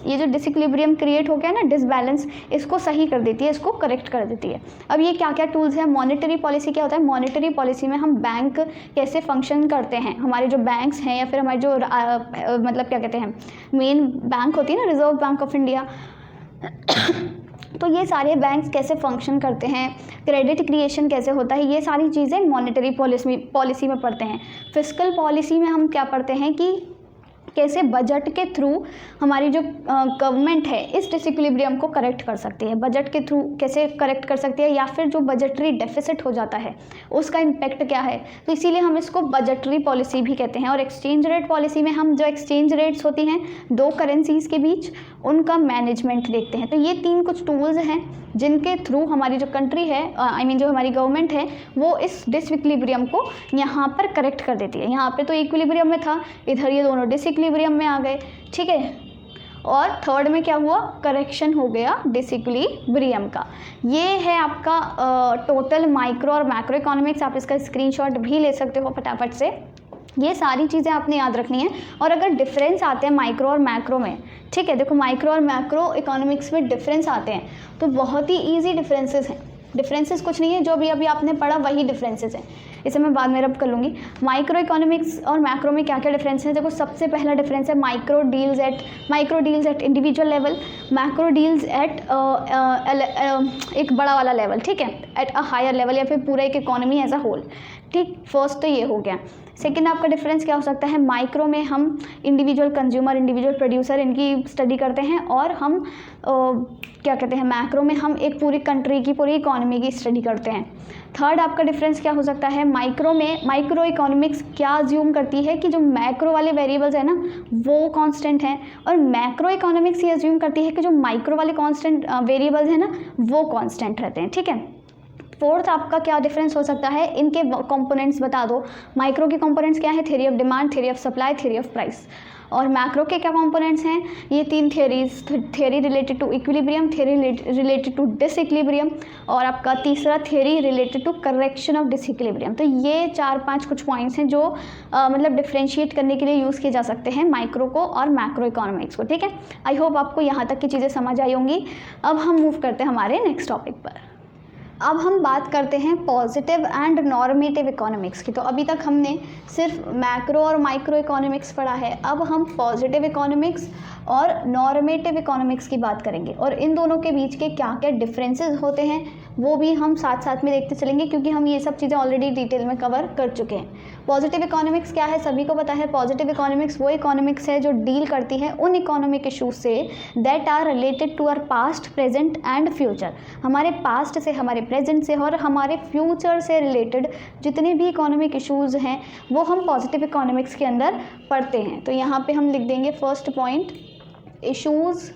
ये जो डिसइक्विलिब्रियम क्रिएट हो गया ना, डिसबैलेंस, इसको सही कर देती है, इसको करेक्ट कर देती है। अब ये क्या क्या टूल्स हैं, मॉनेटरी पॉलिसी क्या होता है, मॉनेटरी पॉलिसी में हम बैंक कैसे फंक्शन करते हैं, हमारे जो बैंक्स हैं या फिर हमारे जो मतलब क्या कहते हैं, मेन बैंक होती है ना, रिजर्व बैंक ऑफ इंडिया, तो ये सारे बैंक्स कैसे फंक्शन करते हैं, क्रेडिट क्रिएशन कैसे होता है, ये सारी चीज़ें मॉनेटरी पॉलिसी में पढ़ते हैं। फिस्कल पॉलिसी में हम क्या पढ़ते हैं कि कैसे बजट के थ्रू हमारी जो गवर्नमेंट है इस डिसइक्विलिब्रियम को करेक्ट कर सकती है, बजट के थ्रू कैसे करेक्ट कर सकती है, या फिर जो बजटरी डेफिसिट हो जाता है उसका इम्पैक्ट क्या है, तो इसीलिए हम इसको बजटरी पॉलिसी भी कहते हैं। और एक्सचेंज रेट पॉलिसी में हम जो एक्सचेंज रेट्स होती हैं 2 करेंसीज़ के बीच, उनका मैनेजमेंट देखते हैं। तो ये 3 कुछ टूल्स हैं जिनके थ्रू हमारी जो कंट्री है, जो हमारी गवर्नमेंट है, वो इस डिसइक्विलिब्रियम को यहाँ पर करेक्ट कर देती है। यहाँ पे तो इक्विलिब्रियम में था, इधर ये दोनों डिसइक्विलिब्रियम में आ गए। ठीक है, और थर्ड में क्या हुआ, करेक्शन हो गया डिसइक्विलिब्रियम का। ये है आपका टोटल माइक्रो और मैक्रो इकोनॉमिक्स। आप इसका स्क्रीनशॉट भी ले सकते हो फटाफट से। ये सारी चीज़ें आपने याद रखनी है। और अगर डिफरेंस आते हैं माइक्रो और मैक्रो में, ठीक है, देखो माइक्रो और मैक्रो इकोनॉमिक्स में डिफरेंस आते हैं तो बहुत ही ईजी डिफरेंसेस हैं। डिफरेंसेस कुछ नहीं है, जो अभी आपने पढ़ा वही डिफरेंसेस हैं, इसे मैं बाद में रब कर लूँगी। माइक्रो इकोनॉमिक्स और मैक्रो में क्या क्या डिफरेंस है, देखो सबसे पहला डिफरेंस है micro deals at individual level, macro deals at एक बड़ा वाला लेवल, ठीक है, एट अ हायर लेवल या फिर पूरा एक इकोनॉमी एज अ होल, ठीक। फर्स्ट तो ये हो गया। सेकेंड आपका डिफरेंस क्या हो सकता है, माइक्रो में हम इंडिविजुअल कंज्यूमर, इंडिविजुअल प्रोड्यूसर इनकी स्टडी करते हैं, और हम क्या कहते हैं मैक्रो में हम एक पूरी कंट्री की, पूरी इकोनॉमी की स्टडी करते हैं। थर्ड आपका डिफरेंस क्या हो सकता है, माइक्रो में माइक्रो इकोनॉमिक्स क्या अज्यूम करती है कि जो मैक्रो वाले वेरिएबल्स है ना वो कांस्टेंट हैं, और मैक्रो इकोनॉमिक्स ये अज्यूम करती है कि जो माइक्रो वाले कांस्टेंट वेरिएबल्स हैं ना वो कांस्टेंट रहते हैं, ठीक है। फोर्थ आपका क्या डिफरेंस हो सकता है, इनके कंपोनेंट्स बता दो। माइक्रो के कंपोनेंट्स क्या है, theory of demand, theory of supply, theory of price. और मैक्रो के क्या कंपोनेंट्स हैं, ये तीन theories, theory related to equilibrium, theory related to disequilibrium, और आपका तीसरा theory related to correction of disequilibrium. तो ये 4-5 कुछ पॉइंट्स हैं जो मतलब डिफ्रेंशिएट करने के लिए यूज़ किए जा सकते हैं माइक्रो को और मैक्रो इकोनॉमिक्स को, ठीक है। आई होप आपको यहाँ तक की चीज़ें समझ आई होंगी। अब हम मूव करते हैं हमारे नेक्स्ट टॉपिक पर। अब हम बात करते हैं पॉजिटिव एंड नॉर्मेटिव इकोनॉमिक्स की। तो अभी तक हमने सिर्फ मैक्रो और माइक्रो इकोनॉमिक्स पढ़ा है, अब हम पॉजिटिव इकोनॉमिक्स और नॉर्मेटिव इकोनॉमिक्स की बात करेंगे, और इन दोनों के बीच के क्या क्या डिफरेंसेस होते हैं वो भी हम साथ साथ में देखते चलेंगे, क्योंकि हम ये सब चीज़ें ऑलरेडी डिटेल में कवर कर चुके हैं। पॉजिटिव इकोनॉमिक्स क्या है, सभी को पता है। पॉजिटिव इकोनॉमिक्स वो इकोनॉमिक्स है जो डील करती है उन इकोनॉमिक इशूज से that are related to our past, present and future. हमारे पास्ट से, हमारे प्रेजेंट से और हमारे फ्यूचर से रिलेटेड जितने भी इकोनॉमिक इशूज़ हैं वो हम पॉजिटिव इकोनॉमिक्स के अंदर पढ़ते हैं। तो यहाँ पे हम लिख देंगे first point, issues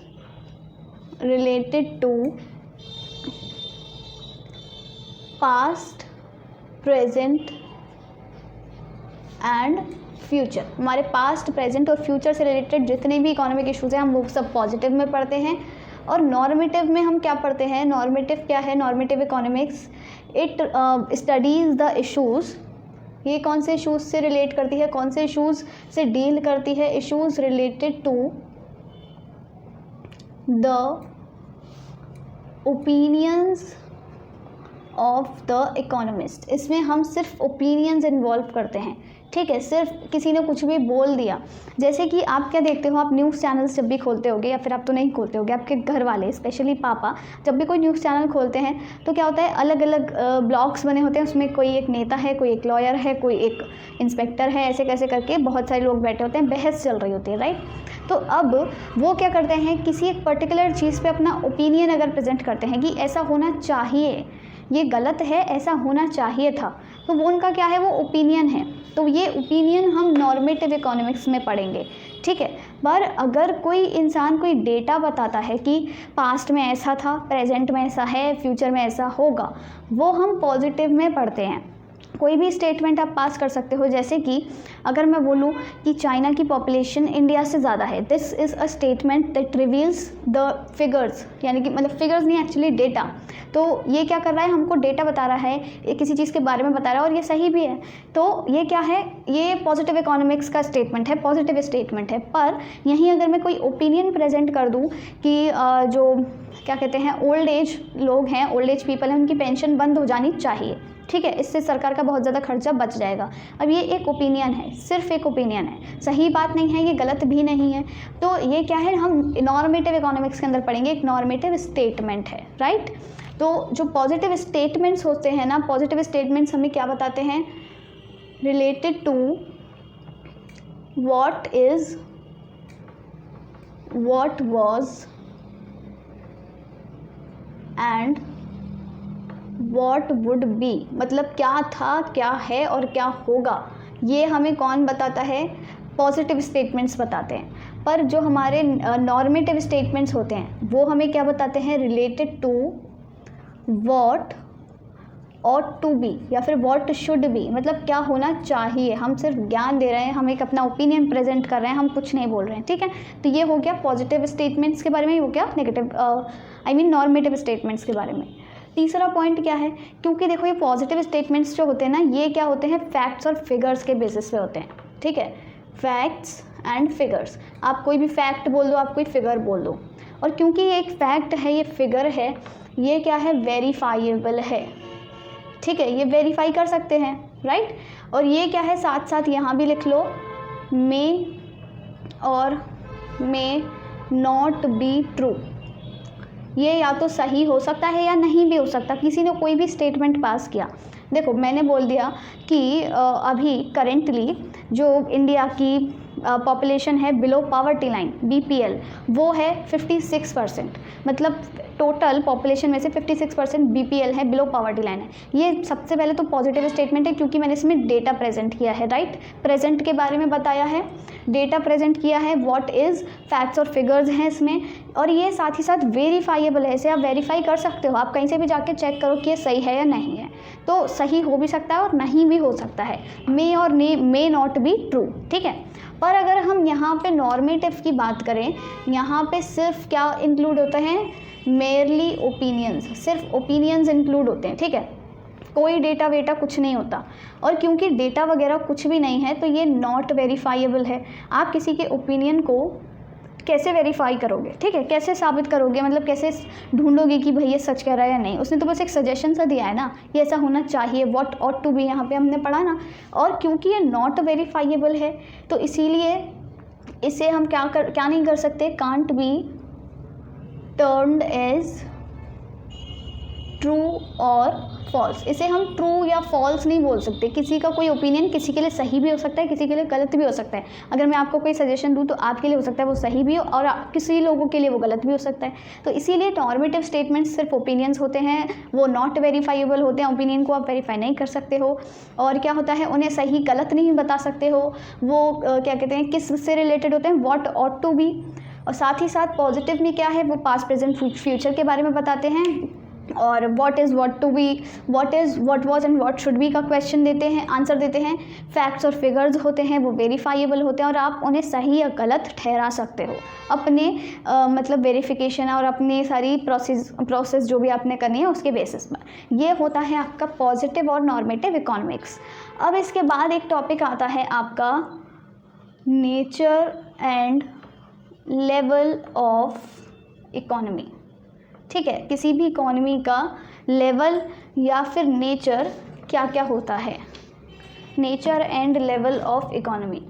related to past, present and future. हमारे पास्ट, प्रेजेंट और फ्यूचर से रिलेटेड जितने भी इकोनॉमिक इशूज़ हैं हम वो सब पॉजिटिव में पढ़ते हैं। और नॉर्मेटिव में हम क्या पढ़ते हैं, नॉर्मेटिव क्या है, normative economics it studies the issues. ये कौन से इशूज़ से रिलेट करती है, कौन से इशूज़ से डील करती है, issues related to the opinions of the economist. इसमें हम सिर्फ ओपिनियंस इन्वॉल्व करते हैं, ठीक है। सिर्फ किसी ने कुछ भी बोल दिया, जैसे कि आप क्या देखते हो, आप न्यूज़ चैनल्स जब भी खोलते होगे, या फिर आप तो नहीं खोलते होगे, आपके घर वाले स्पेशली पापा जब भी कोई न्यूज़ चैनल खोलते हैं तो क्या होता है, अलग अलग ब्लॉग्स बने होते हैं, उसमें कोई एक नेता है, कोई एक लॉयर है, कोई एक इंस्पेक्टर है, ऐसे कैसे करके बहुत सारे लोग बैठे होते हैं, बहस चल रही होती है, राइट। तो अब वो क्या करते हैं, किसी एक पर्टिकुलर चीज़ पे अपना ओपिनियन अगर प्रेजेंट करते हैं कि ऐसा होना चाहिए, ये गलत है, ऐसा होना चाहिए था, तो वो उनका क्या है, वो ओपिनियन है। तो ये ओपिनियन हम नॉर्मेटिव इकोनॉमिक्स में पढ़ेंगे, ठीक है। पर अगर कोई इंसान कोई डेटा बताता है कि पास्ट में ऐसा था, प्रेजेंट में ऐसा है, फ्यूचर में ऐसा होगा, वो हम पॉजिटिव में पढ़ते हैं। कोई भी स्टेटमेंट आप पास कर सकते हो, जैसे कि अगर मैं बोलूँ कि चाइना की पॉपुलेशन इंडिया से ज़्यादा है, this is a statement that reveals the figures, यानी कि मतलब फिगर्स नहीं, एक्चुअली डेटा। तो ये क्या कर रहा है, हमको डेटा बता रहा है, ये किसी चीज़ के बारे में बता रहा है और ये सही भी है। तो ये क्या है, ये पॉजिटिव इकोनॉमिक्स का स्टेटमेंट है, पॉजिटिव स्टेटमेंट है। पर यहीं अगर मैं कोई ओपिनियन प्रेजेंट कर दूँ कि जो क्या कहते हैं ओल्ड एज लोग हैं, ओल्ड एज पीपल हैं, उनकी पेंशन बंद हो जानी चाहिए, ठीक है, इससे सरकार का बहुत ज़्यादा खर्चा बच जाएगा। अब ये एक ओपिनियन है, सिर्फ एक ओपिनियन है, सही बात नहीं है, ये गलत भी नहीं है। तो ये क्या है, हम नॉर्मेटिव इकोनॉमिक्स के अंदर पढ़ेंगे, एक नॉर्मेटिव स्टेटमेंट है, राइट। तो जो पॉजिटिव स्टेटमेंट्स होते हैं ना, पॉजिटिव स्टेटमेंट्स हमें क्या बताते हैं, related to what is, what was and what would be, मतलब क्या था, क्या है और क्या होगा, ये हमें कौन बताता है, पॉजिटिव स्टेटमेंट्स बताते हैं। पर जो हमारे नॉर्मेटिव स्टेटमेंट्स होते हैं वो हमें क्या बताते हैं, related to what ought to be या फिर वॉट शुड बी, मतलब क्या होना चाहिए। हम सिर्फ ज्ञान दे रहे हैं, हम एक अपना ओपिनियन प्रेजेंट कर रहे हैं, हम कुछ नहीं बोल रहे हैं, ठीक है। तो ये हो गया पॉजिटिव स्टेटमेंट्स के बारे में, ये हो गया नेगेटिव नॉर्मेटिव स्टेटमेंट्स के बारे में। तीसरा पॉइंट क्या है, क्योंकि देखो ये पॉजिटिव स्टेटमेंट्स जो होते हैं ना, ये क्या होते हैं, फैक्ट्स और फिगर्स के बेसिस पे होते हैं, ठीक है, फैक्ट्स एंड फिगर्स। आप कोई भी फैक्ट बोल दो, आप कोई फिगर बोल दो, और क्योंकि ये एक फैक्ट है, ये फिगर है, ये क्या है, वेरीफाइएबल है, ठीक है, ये वेरीफाई कर सकते हैं, राइट। और ये क्या है, साथ साथ यहाँ भी लिख लो, मे और मे नॉट बी ट्रू। ये या तो सही हो सकता है या नहीं भी हो सकता, किसी ने कोई भी स्टेटमेंट पास किया। देखो मैंने बोल दिया कि अभी करेंटली जो इंडिया की पॉपुलेशन है बिलो पॉवर्टी लाइन, BPL, वो है 56%, मतलब टोटल पॉपुलेशन में से 56% BPL है, बिलो पॉवर्टी लाइन है। ये सबसे पहले तो पॉजिटिव स्टेटमेंट है, क्योंकि मैंने इसमें डेटा प्रेजेंट किया है, राइट, प्रेजेंट के बारे में बताया है, डेटा प्रेजेंट किया है, व्हाट इज़ फैक्ट्स और फिगर्स हैं इसमें, और ये साथ ही साथ वेरीफाइएबल है, इसे आप वेरीफाई कर सकते हो, आप कहीं से भी जाके चेक करो कि ये सही है या नहीं है। तो सही हो भी सकता है और नहीं भी हो सकता है, मे और मे नॉट बी ट्रू, ठीक है। पर अगर हम यहाँ पे नॉर्मेटिव की बात करें, यहाँ पे सिर्फ क्या इंक्लूड होते हैं, मेयरली ओपिनियंस, सिर्फ ओपिनियंस इंक्लूड होते हैं, ठीक है, कोई डेटा वेटा कुछ नहीं होता। और क्योंकि डेटा वगैरह कुछ भी नहीं है तो ये नॉट वेरीफाइएबल है। आप किसी के ओपिनियन को कैसे वेरीफाई करोगे, ठीक है, कैसे साबित करोगे, मतलब कैसे ढूंढोगे कि भाई ये सच कह रहा है या नहीं। उसने तो बस एक सजेशन सा दिया है ना, ये ऐसा होना चाहिए, व्हाट ऑट टू बी, यहाँ पे हमने पढ़ा ना। और क्योंकि ये नॉट वेरीफाइएबल है तो इसीलिए इसे हम क्या नहीं कर सकते, can't be turned as true और फॉल्स। इसे हम ट्रू या फॉल्स नहीं बोल सकते। किसी का कोई ओपिनियन किसी के लिए सही भी हो सकता है, किसी के लिए गलत भी हो सकता है। अगर मैं आपको कोई सजेशन दूं तो आपके लिए हो सकता है वो सही भी हो, और किसी लोगों के लिए वो गलत भी हो सकता है। तो इसीलिए नॉर्मेटिव स्टेटमेंट्स सिर्फ ओपिनियंस होते हैं, वो नॉट वेरीफाइएबल होते हैं, ओपिनियन को आप वेरीफाई नहीं कर सकते हो। और क्या होता है, उन्हें सही गलत नहीं बता सकते हो। वो क्या कहते हैं, किस से रिलेटेड होते हैं, व्हाट ऑट टू बी। और साथ ही साथ पॉजिटिव में क्या है, वो पास्ट प्रेजेंट फ्यूचर के बारे में बताते हैं। और what is, what to be, what is, what was and what should be का क्वेश्चन देते हैं, आंसर देते हैं। फैक्ट्स और फिगर्स होते हैं, वो वेरीफाइएबल होते हैं और आप उन्हें सही या गलत ठहरा सकते हो अपने मतलब वेरिफिकेशन और अपनी सारी प्रोसेस जो भी आपने करनी है उसके बेसिस पर। ये होता है आपका पॉजिटिव और नॉर्मेटिव इकोनॉमिक्स। अब इसके बाद एक टॉपिक आता है आपका nature and level of economy, ठीक है। किसी भी इकोनॉमी का लेवल या फिर नेचर क्या क्या होता है, nature and level of economy.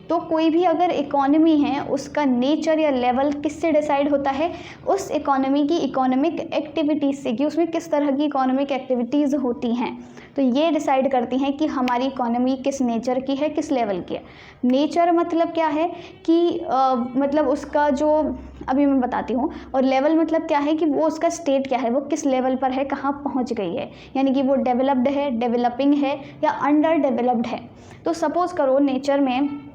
तो कोई भी अगर इकोनॉमी है उसका नेचर या लेवल किससे डिसाइड होता है, उस इकोनॉमी की इकोनॉमिक एक्टिविटीज़ से, कि उसमें किस तरह की इकोनॉमिक एक्टिविटीज़ होती हैं। तो ये डिसाइड करती हैं कि हमारी इकोनॉमी किस नेचर की है, किस लेवल की है। नेचर मतलब क्या है कि मतलब उसका जो अभी मैं बताती हूँ, और लेवल मतलब क्या है कि वो उसका स्टेट क्या है, वो किस लेवल पर है, कहाँ पहुँच गई है, यानी कि वो डेवलप्ड है, डेवलपिंग है या अंडर डेवलप्ड है। तो सपोज़ करो नेचर में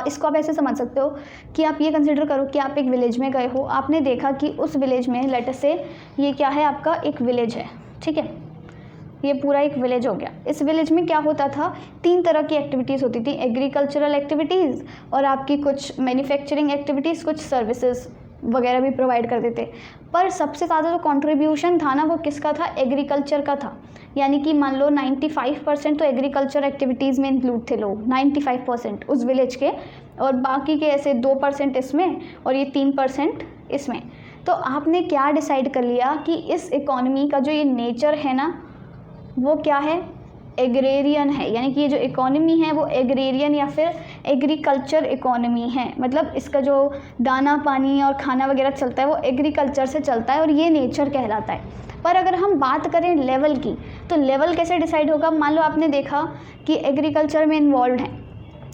इसको आप ऐसे समझ सकते हो कि आप ये कंसिडर करो कि आप एक विलेज में गए हो, आपने देखा कि उस विलेज में लेट अस से ये क्या है, आपका एक विलेज है, ठीक है, ये पूरा एक विलेज हो गया। इस विलेज में क्या होता था, 3 तरह की एक्टिविटीज़ होती थी, एग्रीकल्चरल एक्टिविटीज़ और आपकी कुछ मैन्युफैक्चरिंग एक्टिविटीज़, कुछ सर्विसेज वगैरह भी प्रोवाइड करते थे। पर सबसे ज़्यादा जो कंट्रीब्यूशन था ना वो किसका था, एग्रीकल्चर का था। यानी कि मान लो 95% तो एग्रीकल्चर एक्टिविटीज़ में इंक्लूड थे लोग, 95% उस विलेज के, और बाकी के ऐसे 2% इसमें और ये 3% इसमें। तो आपने क्या डिसाइड कर लिया कि इस इकोनॉमी का जो ये नेचर है ना वो क्या है, एग्रेरियन है। यानी कि ये जो इकोनॉमी है वो एग्रेरियन या फिर एग्रीकल्चर इकोनॉमी है। मतलब इसका जो दाना पानी और खाना वगैरह चलता है वो एग्रीकल्चर से चलता है और ये नेचर कहलाता है। पर अगर हम बात करें लेवल की, तो लेवल कैसे डिसाइड होगा। मान लो आपने देखा कि एग्रीकल्चर में इन्वॉल्व हैं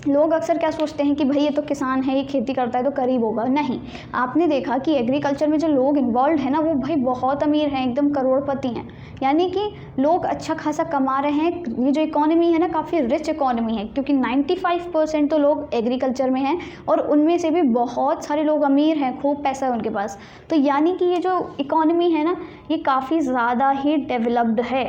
लोग, अक्सर क्या सोचते हैं कि भाई ये तो किसान है, ये खेती करता है तो करीब होगा। नहीं, आपने देखा कि एग्रीकल्चर में जो लोग इन्वॉल्व हैं ना वो भाई बहुत अमीर हैं, एकदम करोड़पति हैं। यानी कि लोग अच्छा खासा कमा रहे हैं। ये जो इकोनॉमी है ना काफ़ी रिच इकोनॉमी है, क्योंकि 95% तो लोग एग्रीकल्चर में हैं और उनमें से भी बहुत सारे लोग अमीर हैं, खूब पैसा है उनके पास। तो यानी कि ये जो इकोनॉमी है ना ये काफ़ी ज़्यादा ही डेवलप्ड है।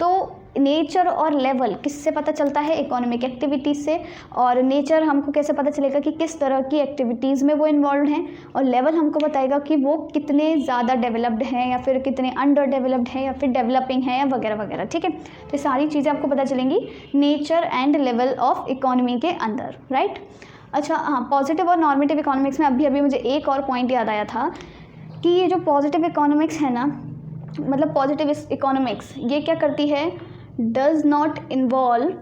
तो नेचर और लेवल किससे पता चलता है? इकोनॉमिक एक्टिविटीज़ से। और नेचर हमको कैसे पता चलेगा कि किस तरह की एक्टिविटीज़ में वो इन्वॉल्व हैं, और लेवल हमको बताएगा कि वो कितने ज़्यादा डेवलप्ड हैं या फिर कितने अंडर डेवलप्ड हैं या फिर डेवलपिंग हैं या वगैरह वगैरह। ठीक है, तो ये सारी चीज़ें आपको पता चलेंगी nature and level of economy के अंदर, राइट। अच्छा हाँ, पॉजिटिव और नॉर्मेटिव इकोनॉमिक्स में अभी मुझे एक और पॉइंट याद आया था कि ये जो पॉजिटिव इकोनॉमिक्स है ना, मतलब पॉजिटिव इकोनॉमिक्स ये क्या करती है? Does not involve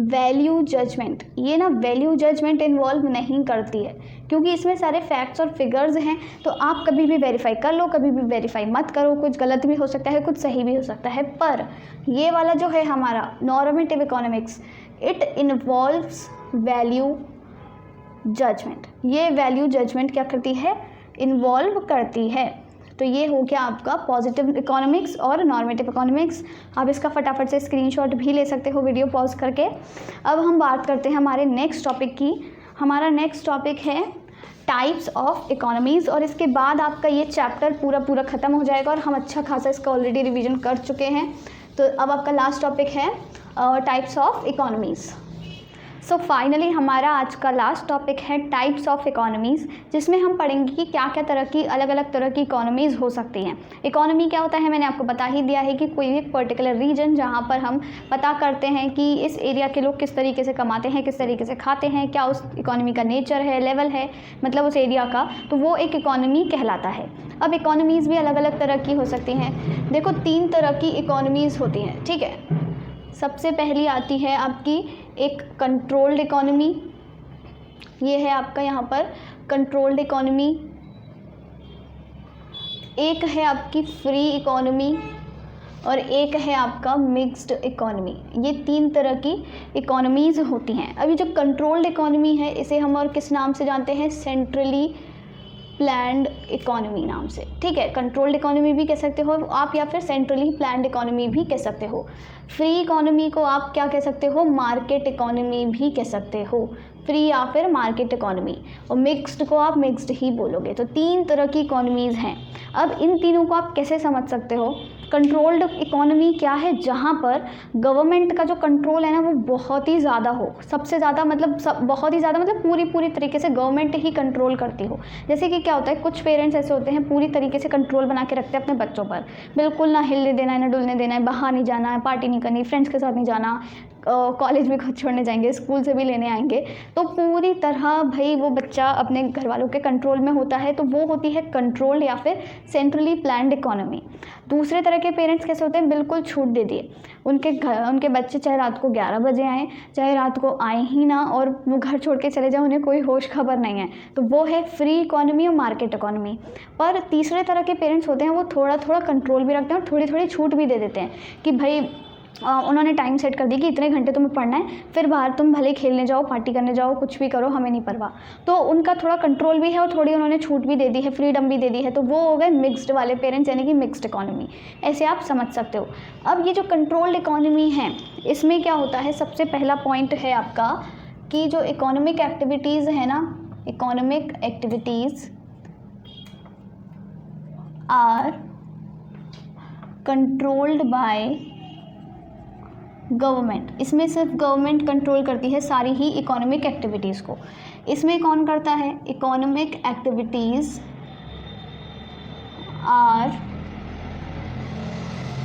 value judgement. ये ना वैल्यू जजमेंट इन्वॉल्व नहीं करती है, क्योंकि इसमें सारे फैक्ट्स और फिगर्स हैं। तो आप कभी भी वेरीफाई कर लो, कभी भी वेरीफाई मत करो, कुछ गलत भी हो सकता है, कुछ सही भी हो सकता है। पर ये वाला जो है हमारा normative economics, it involves value judgement. ये वैल्यू जजमेंट क्या करती है? इन्वॉल्व करती है। तो ये हो गया आपका पॉजिटिव इकोनॉमिक्स और नॉर्मेटिव इकोनॉमिक्स। आप इसका फटाफट से स्क्रीनशॉट भी ले सकते हो वीडियो पॉज करके। अब हम बात करते हैं हमारे नेक्स्ट टॉपिक की। हमारा नेक्स्ट टॉपिक है टाइप्स ऑफ इकोनॉमीज़, और इसके बाद आपका ये चैप्टर पूरा ख़त्म हो जाएगा और हम अच्छा खासा इसका ऑलरेडी रिवीजन कर चुके हैं। तो अब आपका लास्ट टॉपिक है types of economies. So finally हमारा आज का लास्ट टॉपिक है टाइप्स ऑफ इकोनॉमीज़, जिसमें हम पढ़ेंगे कि क्या क्या तरह की अलग अलग तरह की इकोनॉमीज़ हो सकती हैं। इकोनॉमी क्या होता है, मैंने आपको बता ही दिया है कि कोई एक पर्टिकुलर रीजन जहाँ पर हम पता करते हैं कि इस एरिया के लोग किस तरीके से कमाते हैं, किस तरीके से खाते हैं, क्या उस इकोनॉमी का नेचर है, लेवल है, मतलब उस एरिया का, तो वो एक इकोनॉमी कहलाता है। अब इकोनॉमीज़ भी अलग अलग तरह की हो सकती हैं। देखो 3 तरह की इकोनॉमीज़ होती हैं, ठीक है। सबसे पहली आती है आपकी एक कंट्रोल्ड इकोनॉमी। ये है आपका यहाँ पर कंट्रोल्ड इकोनॉमी। एक है आपकी फ्री इकोनॉमी और एक है आपका मिक्स्ड इकोनॉमी। ये 3 तरह की इकोनॉमीज़ होती हैं। अभी जो कंट्रोल्ड इकोनॉमी है इसे हम और किस नाम से जानते हैं? सेंट्रली प्लान्ड इकोनॉमी नाम से, ठीक है। कंट्रोल्ड इकोनॉमी भी कह सकते हो आप, या फिर सेंट्रली प्लान्ड इकोनॉमी भी कह सकते हो। फ्री इकोनॉमी को आप क्या कह सकते हो? मार्केट इकोनॉमी भी कह सकते हो, फ्री या फिर मार्केट इकोनॉमी। और मिक्स्ड को आप मिक्स्ड ही बोलोगे। तो 3 तरह की इकोनॉमीज़ हैं। अब इन तीनों को आप कैसे समझ सकते हो? कंट्रोल्ड इकोनॉमी क्या है? जहाँ पर गवर्नमेंट का जो कंट्रोल है ना वो बहुत ही ज़्यादा हो, सबसे ज़्यादा मतलब बहुत ही ज़्यादा मतलब पूरी तरीके से गवर्नमेंट ही कंट्रोल करती हो। जैसे कि क्या होता है, कुछ पेरेंट्स ऐसे होते हैं पूरी तरीके से कंट्रोल बना के रखते हैं अपने बच्चों पर, बिल्कुल ना हिलने देना है, ना डुलने देना है, बाहर नहीं जाना है, पार्टी नहीं करनी, फ्रेंड्स के साथ नहीं जाना, कॉलेज में खुद छोड़ने जाएंगे, स्कूल से भी लेने आएंगे। तो पूरी तरह भाई वो बच्चा अपने घर वालों के कंट्रोल में होता है। तो वो होती है कंट्रोल्ड या फिर सेंट्रली प्लान्ड इकोनॉमी। दूसरे तरह के पेरेंट्स कैसे होते हैं? बिल्कुल छूट दे दिए, उनके बच्चे चाहे रात को 11 बजे आएँ, चाहे रात को आए ही ना, और वो घर छोड़ के चले जाए, उन्हें कोई होश खबर नहीं है। तो वो है फ्री इकोनॉमी और मार्केट इकोनॉमी। पर तीसरे तरह के पेरेंट्स होते हैं वो थोड़ा कंट्रोल भी रखते हैं और थोड़ी छूट भी दे देते हैं कि भाई उन्होंने टाइम सेट कर दी कि इतने घंटे तुम्हें पढ़ना है, फिर बाहर तुम भले खेलने जाओ, पार्टी करने जाओ, कुछ भी करो, हमें नहीं परवाह। तो उनका थोड़ा कंट्रोल भी है और थोड़ी उन्होंने छूट भी दे दी है, फ्रीडम भी दे दी है। तो वो हो गए मिक्स्ड वाले पेरेंट्स, यानी कि मिक्स्ड इकोनॉमी। ऐसे आप समझ सकते हो। अब ये जो कंट्रोल्ड इकोनॉमी है इसमें क्या होता है? सबसे पहला पॉइंट है आपका कि जो इकोनॉमिक एक्टिविटीज़ है ना, economic activities are controlled by government. इसमें सिर्फ गवर्नमेंट कंट्रोल करती है सारी ही इकोनॉमिक एक्टिविटीज़ को। इसमें कौन करता है? Economic activities are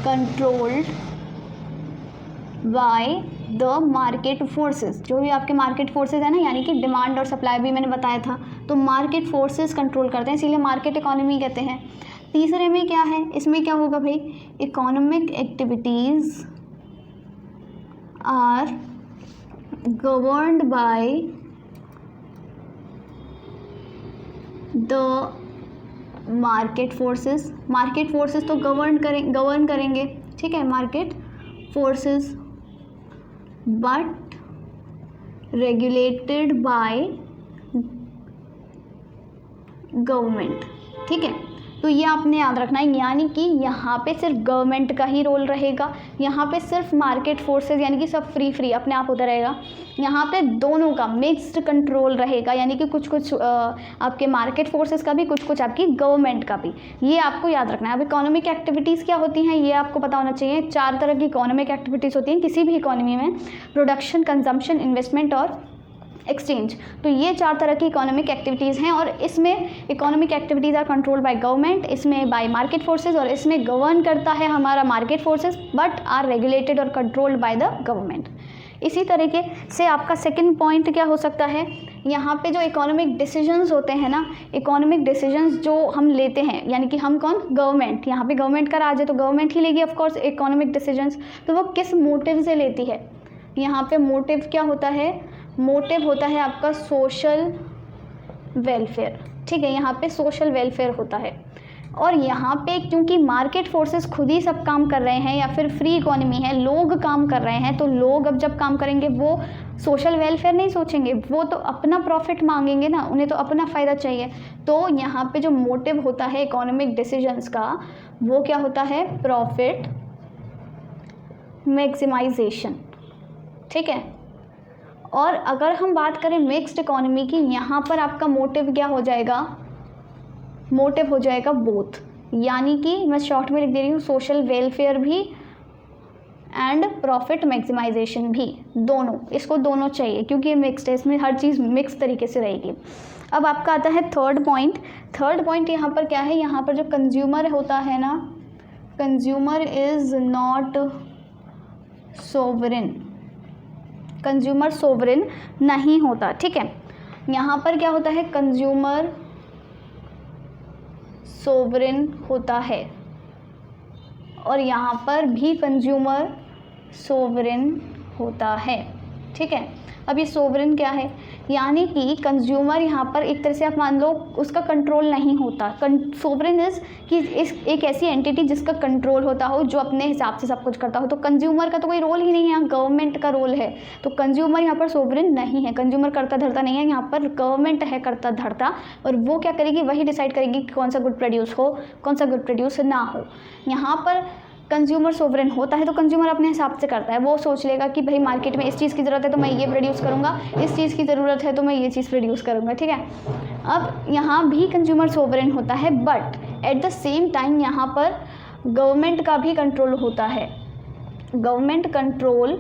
controlled by the market forces. जो भी आपके मार्केट फोर्सेस है ना, यानी कि डिमांड और सप्लाई भी मैंने बताया था, तो मार्केट फोर्सेस कंट्रोल करते हैं, इसीलिए मार्केट इकोनॉमी कहते हैं। तीसरे में क्या है? इसमें क्या होगा भाई? Economic activities are governed by the market forces। Market forces तो गवर्न करेंगे, ठीक है, market forces, but regulated by government, ठीक है। तो ये आपने याद रखना है, यानी कि यहाँ पे सिर्फ गवर्नमेंट का ही रोल रहेगा, यहाँ पे सिर्फ मार्केट फोर्सेस यानी कि सब फ्री अपने आप होता रहेगा। यहाँ पे दोनों का मिक्स्ड कंट्रोल रहेगा, यानी कि कुछ कुछ आपके मार्केट फोर्सेस का भी, कुछ कुछ आपकी गवर्नमेंट का भी। ये आपको याद रखना है। अब इकोनॉमिक एक्टिविटीज़ क्या होती हैं ये आपको पता होना चाहिए। 4 तरह की इकोनॉमिक एक्टिविटीज़ होती हैं किसी भी इकोनॉमी में: प्रोडक्शन, कंजम्पशन, इन्वेस्टमेंट और एक्सचेंज। तो ये 4 तरह की इकोनॉमिक एक्टिविटीज़ हैं, और इसमें economic activities are control by government, इसमें बाय मार्केट फोर्सेस, और इसमें गवर्न करता है हमारा market forces but are regulated और कंट्रोल्ड बाय द गवर्नमेंट। इसी तरीके से आपका सेकंड पॉइंट क्या हो सकता है, यहाँ पे जो इकोनॉमिक डिसीजंस होते हैं ना, इकोनॉमिक डिसीजंस जो हम लेते हैं, यानी कि हम कौन, गवर्नमेंट, यहाँ पे गवर्नमेंट का राज है तो गवर्नमेंट ही लेगी ऑफ कोर्स इकोनॉमिक डिसीजंस। तो वो किस मोटिव से लेती है, यहाँ पे मोटिव क्या होता है, मोटिव होता है आपका सोशल वेलफेयर। ठीक है, यहाँ पे सोशल वेलफेयर होता है। और यहाँ पे क्योंकि मार्केट फोर्सेस खुद ही सब काम कर रहे हैं या फिर फ्री इकोनॉमी है, लोग काम कर रहे हैं, तो लोग अब जब काम करेंगे वो सोशल वेलफेयर नहीं सोचेंगे, वो तो अपना प्रॉफिट मांगेंगे ना, उन्हें तो अपना फ़ायदा चाहिए। तो यहाँ पे जो मोटिव होता है इकोनॉमिक डिसीजंस का वो क्या होता है, प्रॉफिट मैक्सिमाइजेशन। ठीक है, और अगर हम बात करें मिक्स्ड इकोनॉमी की, यहाँ पर आपका मोटिव क्या हो जाएगा, मोटिव हो जाएगा बोथ, यानी कि मैं शॉर्ट में लिख दे रही हूँ सोशल वेलफेयर भी एंड प्रॉफिट मैक्सिमाइजेशन भी, दोनों, इसको दोनों चाहिए क्योंकि ये मिक्स्ड है, इसमें हर चीज़ मिक्स तरीके से रहेगी। अब आपका आता है थर्ड पॉइंट। थर्ड पॉइंट यहाँ पर क्या है, यहाँ पर जो कंज्यूमर होता है ना, consumer is not sovereign, consumer sovereign नहीं होता। ठीक है, यहाँ पर क्या होता है, कंज्यूमर सोवरेन होता है, और यहाँ पर भी कंज्यूमर सोवरेन होता है। ठीक है, अब ये सोवरेन क्या है, यानी कि कंज्यूमर यहाँ पर एक तरह से आप मान लो उसका कंट्रोल नहीं होता। सोवरेन इज़ कि एक ऐसी एंटिटी जिसका कंट्रोल होता हो, जो अपने हिसाब से सब कुछ करता हो। तो कंज्यूमर का तो कोई रोल ही नहीं है, यहाँ गवर्नमेंट का रोल है। तो कंज्यूमर यहाँ पर सोवरेन नहीं है, कंज्यूमर करता धरता नहीं है, यहाँ पर गवर्नमेंट है करता धरता, और वो क्या करेगी, वही डिसाइड करेगी कि कौन सा गुड प्रोड्यूस हो, कौन सा गुड प्रोड्यूस ना हो। यहाँ पर कंज्यूमर सोवरेन होता है तो कंज्यूमर अपने हिसाब से करता है, वो सोच लेगा कि भाई मार्केट में इस चीज़ की ज़रूरत है तो मैं ये प्रोड्यूस करूँगा, इस चीज़ की ज़रूरत है तो मैं ये चीज़ प्रोड्यूस करूँगा। ठीक है, अब यहाँ भी कंज्यूमर सोवरेन होता है, but at the same time यहाँ पर गवर्नमेंट का भी कंट्रोल होता है। Government control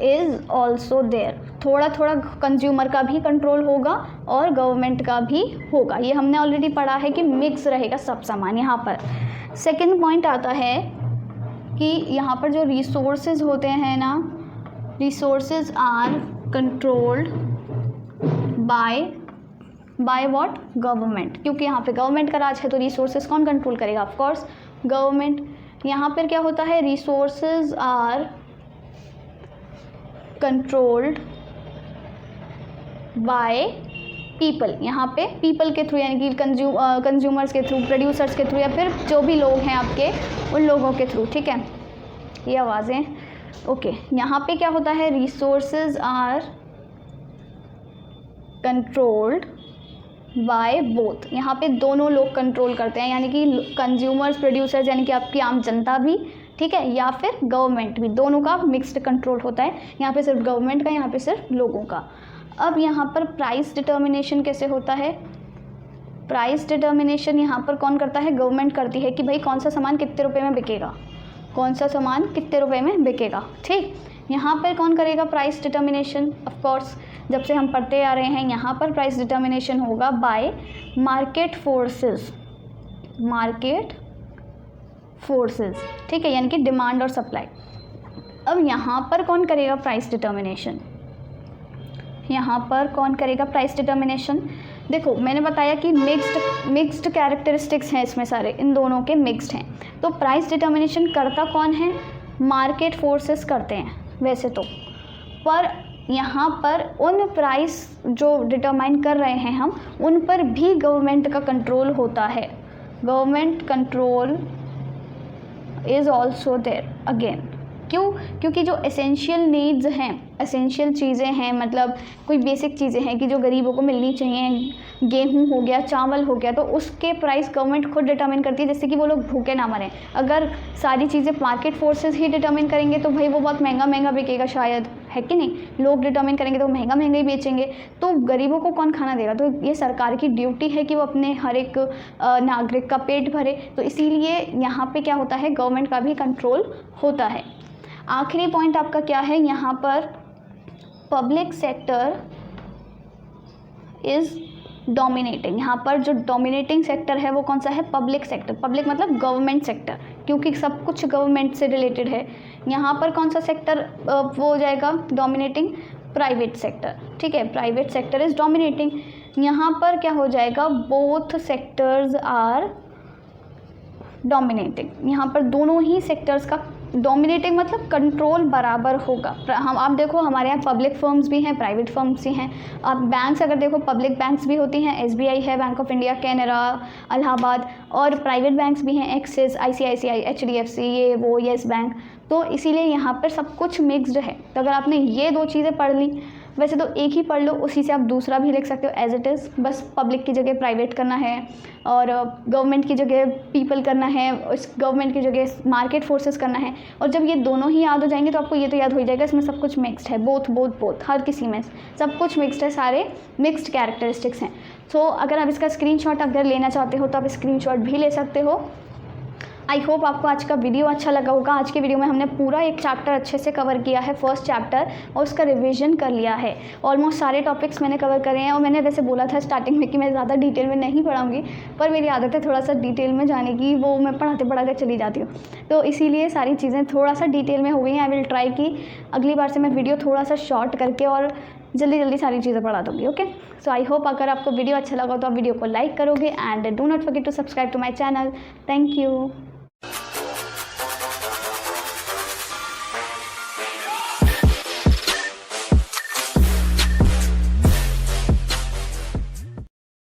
is also there, थोड़ा थोड़ा कंज्यूमर का भी कंट्रोल होगा और गवर्नमेंट का भी होगा। ये हमने ऑलरेडी पढ़ा है कि मिक्स रहेगा सब सामान। यहाँ पर सेकंड पॉइंट आता है कि यहाँ पर जो रिसोर्सेज होते हैं ना, resources are controlled by what, government, क्योंकि यहाँ पे गवर्नमेंट का राज है तो रिसोर्सेज कौन कंट्रोल करेगा, ऑफ कोर्स गवर्नमेंट। यहाँ पर क्या होता है, resources are controlled by people, यहाँ पे पीपल के थ्रू, यानी कि कंज्यूमर्स के थ्रू, प्रोड्यूसर्स के थ्रू, या फिर जो भी लोग हैं आपके उन लोगों के थ्रू। ठीक है, ये आवाज़ें ओके। यहाँ पे क्या होता है, resources are controlled by both, यहाँ पे दोनों लोग कंट्रोल करते हैं, यानी कि कंज्यूमर्स, प्रोड्यूसर्स, यानी कि आपकी आम जनता भी, ठीक है, या फिर गवर्नमेंट भी, दोनों का मिक्स्ड कंट्रोल होता है। यहाँ पे सिर्फ गवर्नमेंट का, यहाँ पे सिर्फ लोगों का। अब यहाँ पर प्राइस डिटर्मिनेशन कैसे होता है, प्राइस डिटर्मिनेशन यहाँ पर कौन करता है, गवर्नमेंट करती है कि भाई कौन सा सामान कितने रुपए में बिकेगा, कौन सा सामान कितने रुपए में बिकेगा। ठीक, यहाँ पर कौन करेगा प्राइस डिटर्मिनेशन, ऑफ कोर्स जब से हम पढ़ते आ रहे हैं यहाँ पर प्राइस डिटर्मिनेशन होगा bye market forces, market forces. ठीक है, यानी कि डिमांड और सप्लाई। अब यहाँ पर कौन करेगा प्राइस डिटर्मिनेशन, यहाँ पर कौन करेगा प्राइस डिटर्मिनेशन, देखो मैंने बताया कि मिक्स्ड कैरेक्टरिस्टिक्स हैं इसमें सारे, इन दोनों के मिक्स्ड हैं। तो प्राइस डिटर्मिनेशन करता कौन है, मार्केट फोर्सेस करते हैं वैसे तो, पर यहाँ पर उन प्राइस जो डिटरमाइन कर रहे हैं हम, उन पर भी गवर्नमेंट का कंट्रोल होता है। Government control is also there again. क्यों? क्योंकि जो एसेंशियल नीड्स हैं, एसेंशियल चीज़ें हैं, मतलब कोई बेसिक चीज़ें हैं कि जो गरीबों को मिलनी चाहिए, गेहूँ हो गया, चावल हो गया, तो उसके प्राइस गवर्नमेंट खुद डिटर्मिन करती है, जिससे कि वो लोग भूखे ना मरें। अगर सारी चीज़ें मार्केट फोर्सेस ही डिटर्मिन करेंगे तो भाई वो बहुत महंगा बिकेगा शायद, है कि नहीं? लोग डिटर्मिन करेंगे तो महंगा ही बेचेंगे, तो गरीबों को कौन खाना देगा? तो ये सरकार की ड्यूटी है कि वो अपने हर एक नागरिक का पेट भरे। तो इसीलिए यहाँ पे क्या होता है, गवर्नमेंट का भी कंट्रोल होता है। आखिरी पॉइंट आपका क्या है यहाँ पर, पब्लिक सेक्टर इज़ डोमिनेटिंग। यहाँ पर जो डोमिनेटिंग सेक्टर है वो कौन सा है? Public sector. पब्लिक मतलब गवर्नमेंट सेक्टर, क्योंकि सब कुछ गवर्नमेंट से रिलेटेड है। यहाँ पर कौन सा सेक्टर वो हो जाएगा डोमिनेटिंग? प्राइवेट सेक्टर, ठीक है, प्राइवेट सेक्टर इज़ डोमिनेटिंग। यहाँ पर क्या हो जाएगा? Both sectors are dominating. यहाँ पर दोनों ही सेक्टर्स का डोमिनेटिंग मतलब कंट्रोल बराबर होगा। हम आप देखो हमारे यहाँ पब्लिक फर्म्स भी हैं, प्राइवेट फर्म्स भी हैं। आप बैंक्स अगर देखो, पब्लिक बैंक्स भी होती हैं, SBI है, bank of India, Canara, Allahabad, और प्राइवेट बैंक्स भी हैं, एक्सिस, ICICI, HDFC, ये वो, येस बैंक। तो इसीलिए यहाँ पर सब कुछ मिक्स्ड है। तो अगर आपने ये 2 चीज़ें पढ़ ली, वैसे तो एक ही पढ़ लो, उसी से आप दूसरा भी लिख सकते हो एज इट इज़। बस पब्लिक की जगह प्राइवेट करना है, और गवर्नमेंट की जगह पीपल करना है, उस गवर्नमेंट की जगह मार्केट फोर्सेस करना है। और जब ये दोनों ही याद हो जाएंगे तो आपको ये तो याद हो जाएगा इसमें सब कुछ मिक्स्ड है, बोथ हर किसी में सब कुछ मिक्स्ड है, सारे मिक्स्ड कैरेक्टरिस्टिक्स हैं। सो अगर आप इसका स्क्रीनशॉट अगर लेना चाहते हो तो आप स्क्रीनशॉट भी ले सकते हो। आई होप आपको आज का वीडियो अच्छा लगा होगा। आज के वीडियो में हमने पूरा एक चैप्टर अच्छे से कवर किया है, फर्स्ट चैप्टर, और उसका रिवीजन कर लिया है। ऑलमोस्ट सारे टॉपिक्स मैंने कवर करे हैं, और मैंने वैसे बोला था स्टार्टिंग में कि मैं ज़्यादा डिटेल में नहीं पढ़ाऊँगी, पर मेरी आदत है थोड़ा सा डिटेल में जाने की, वो मैं पढ़ाते चली जाती हूँ, तो इसीलिए सारी चीज़ें थोड़ा सा डिटेल में हो गई हैं। आई विल ट्राई कि अगली बार से मैं वीडियो थोड़ा सा शॉर्ट करके और जल्दी सारी चीज़ें पढ़ा दूँगी। ओके, सो आई होप अगर आपको वीडियो अच्छा लगा तो आप वीडियो को लाइक करोगे, and do not forget to subscribe to my channel. Thank you.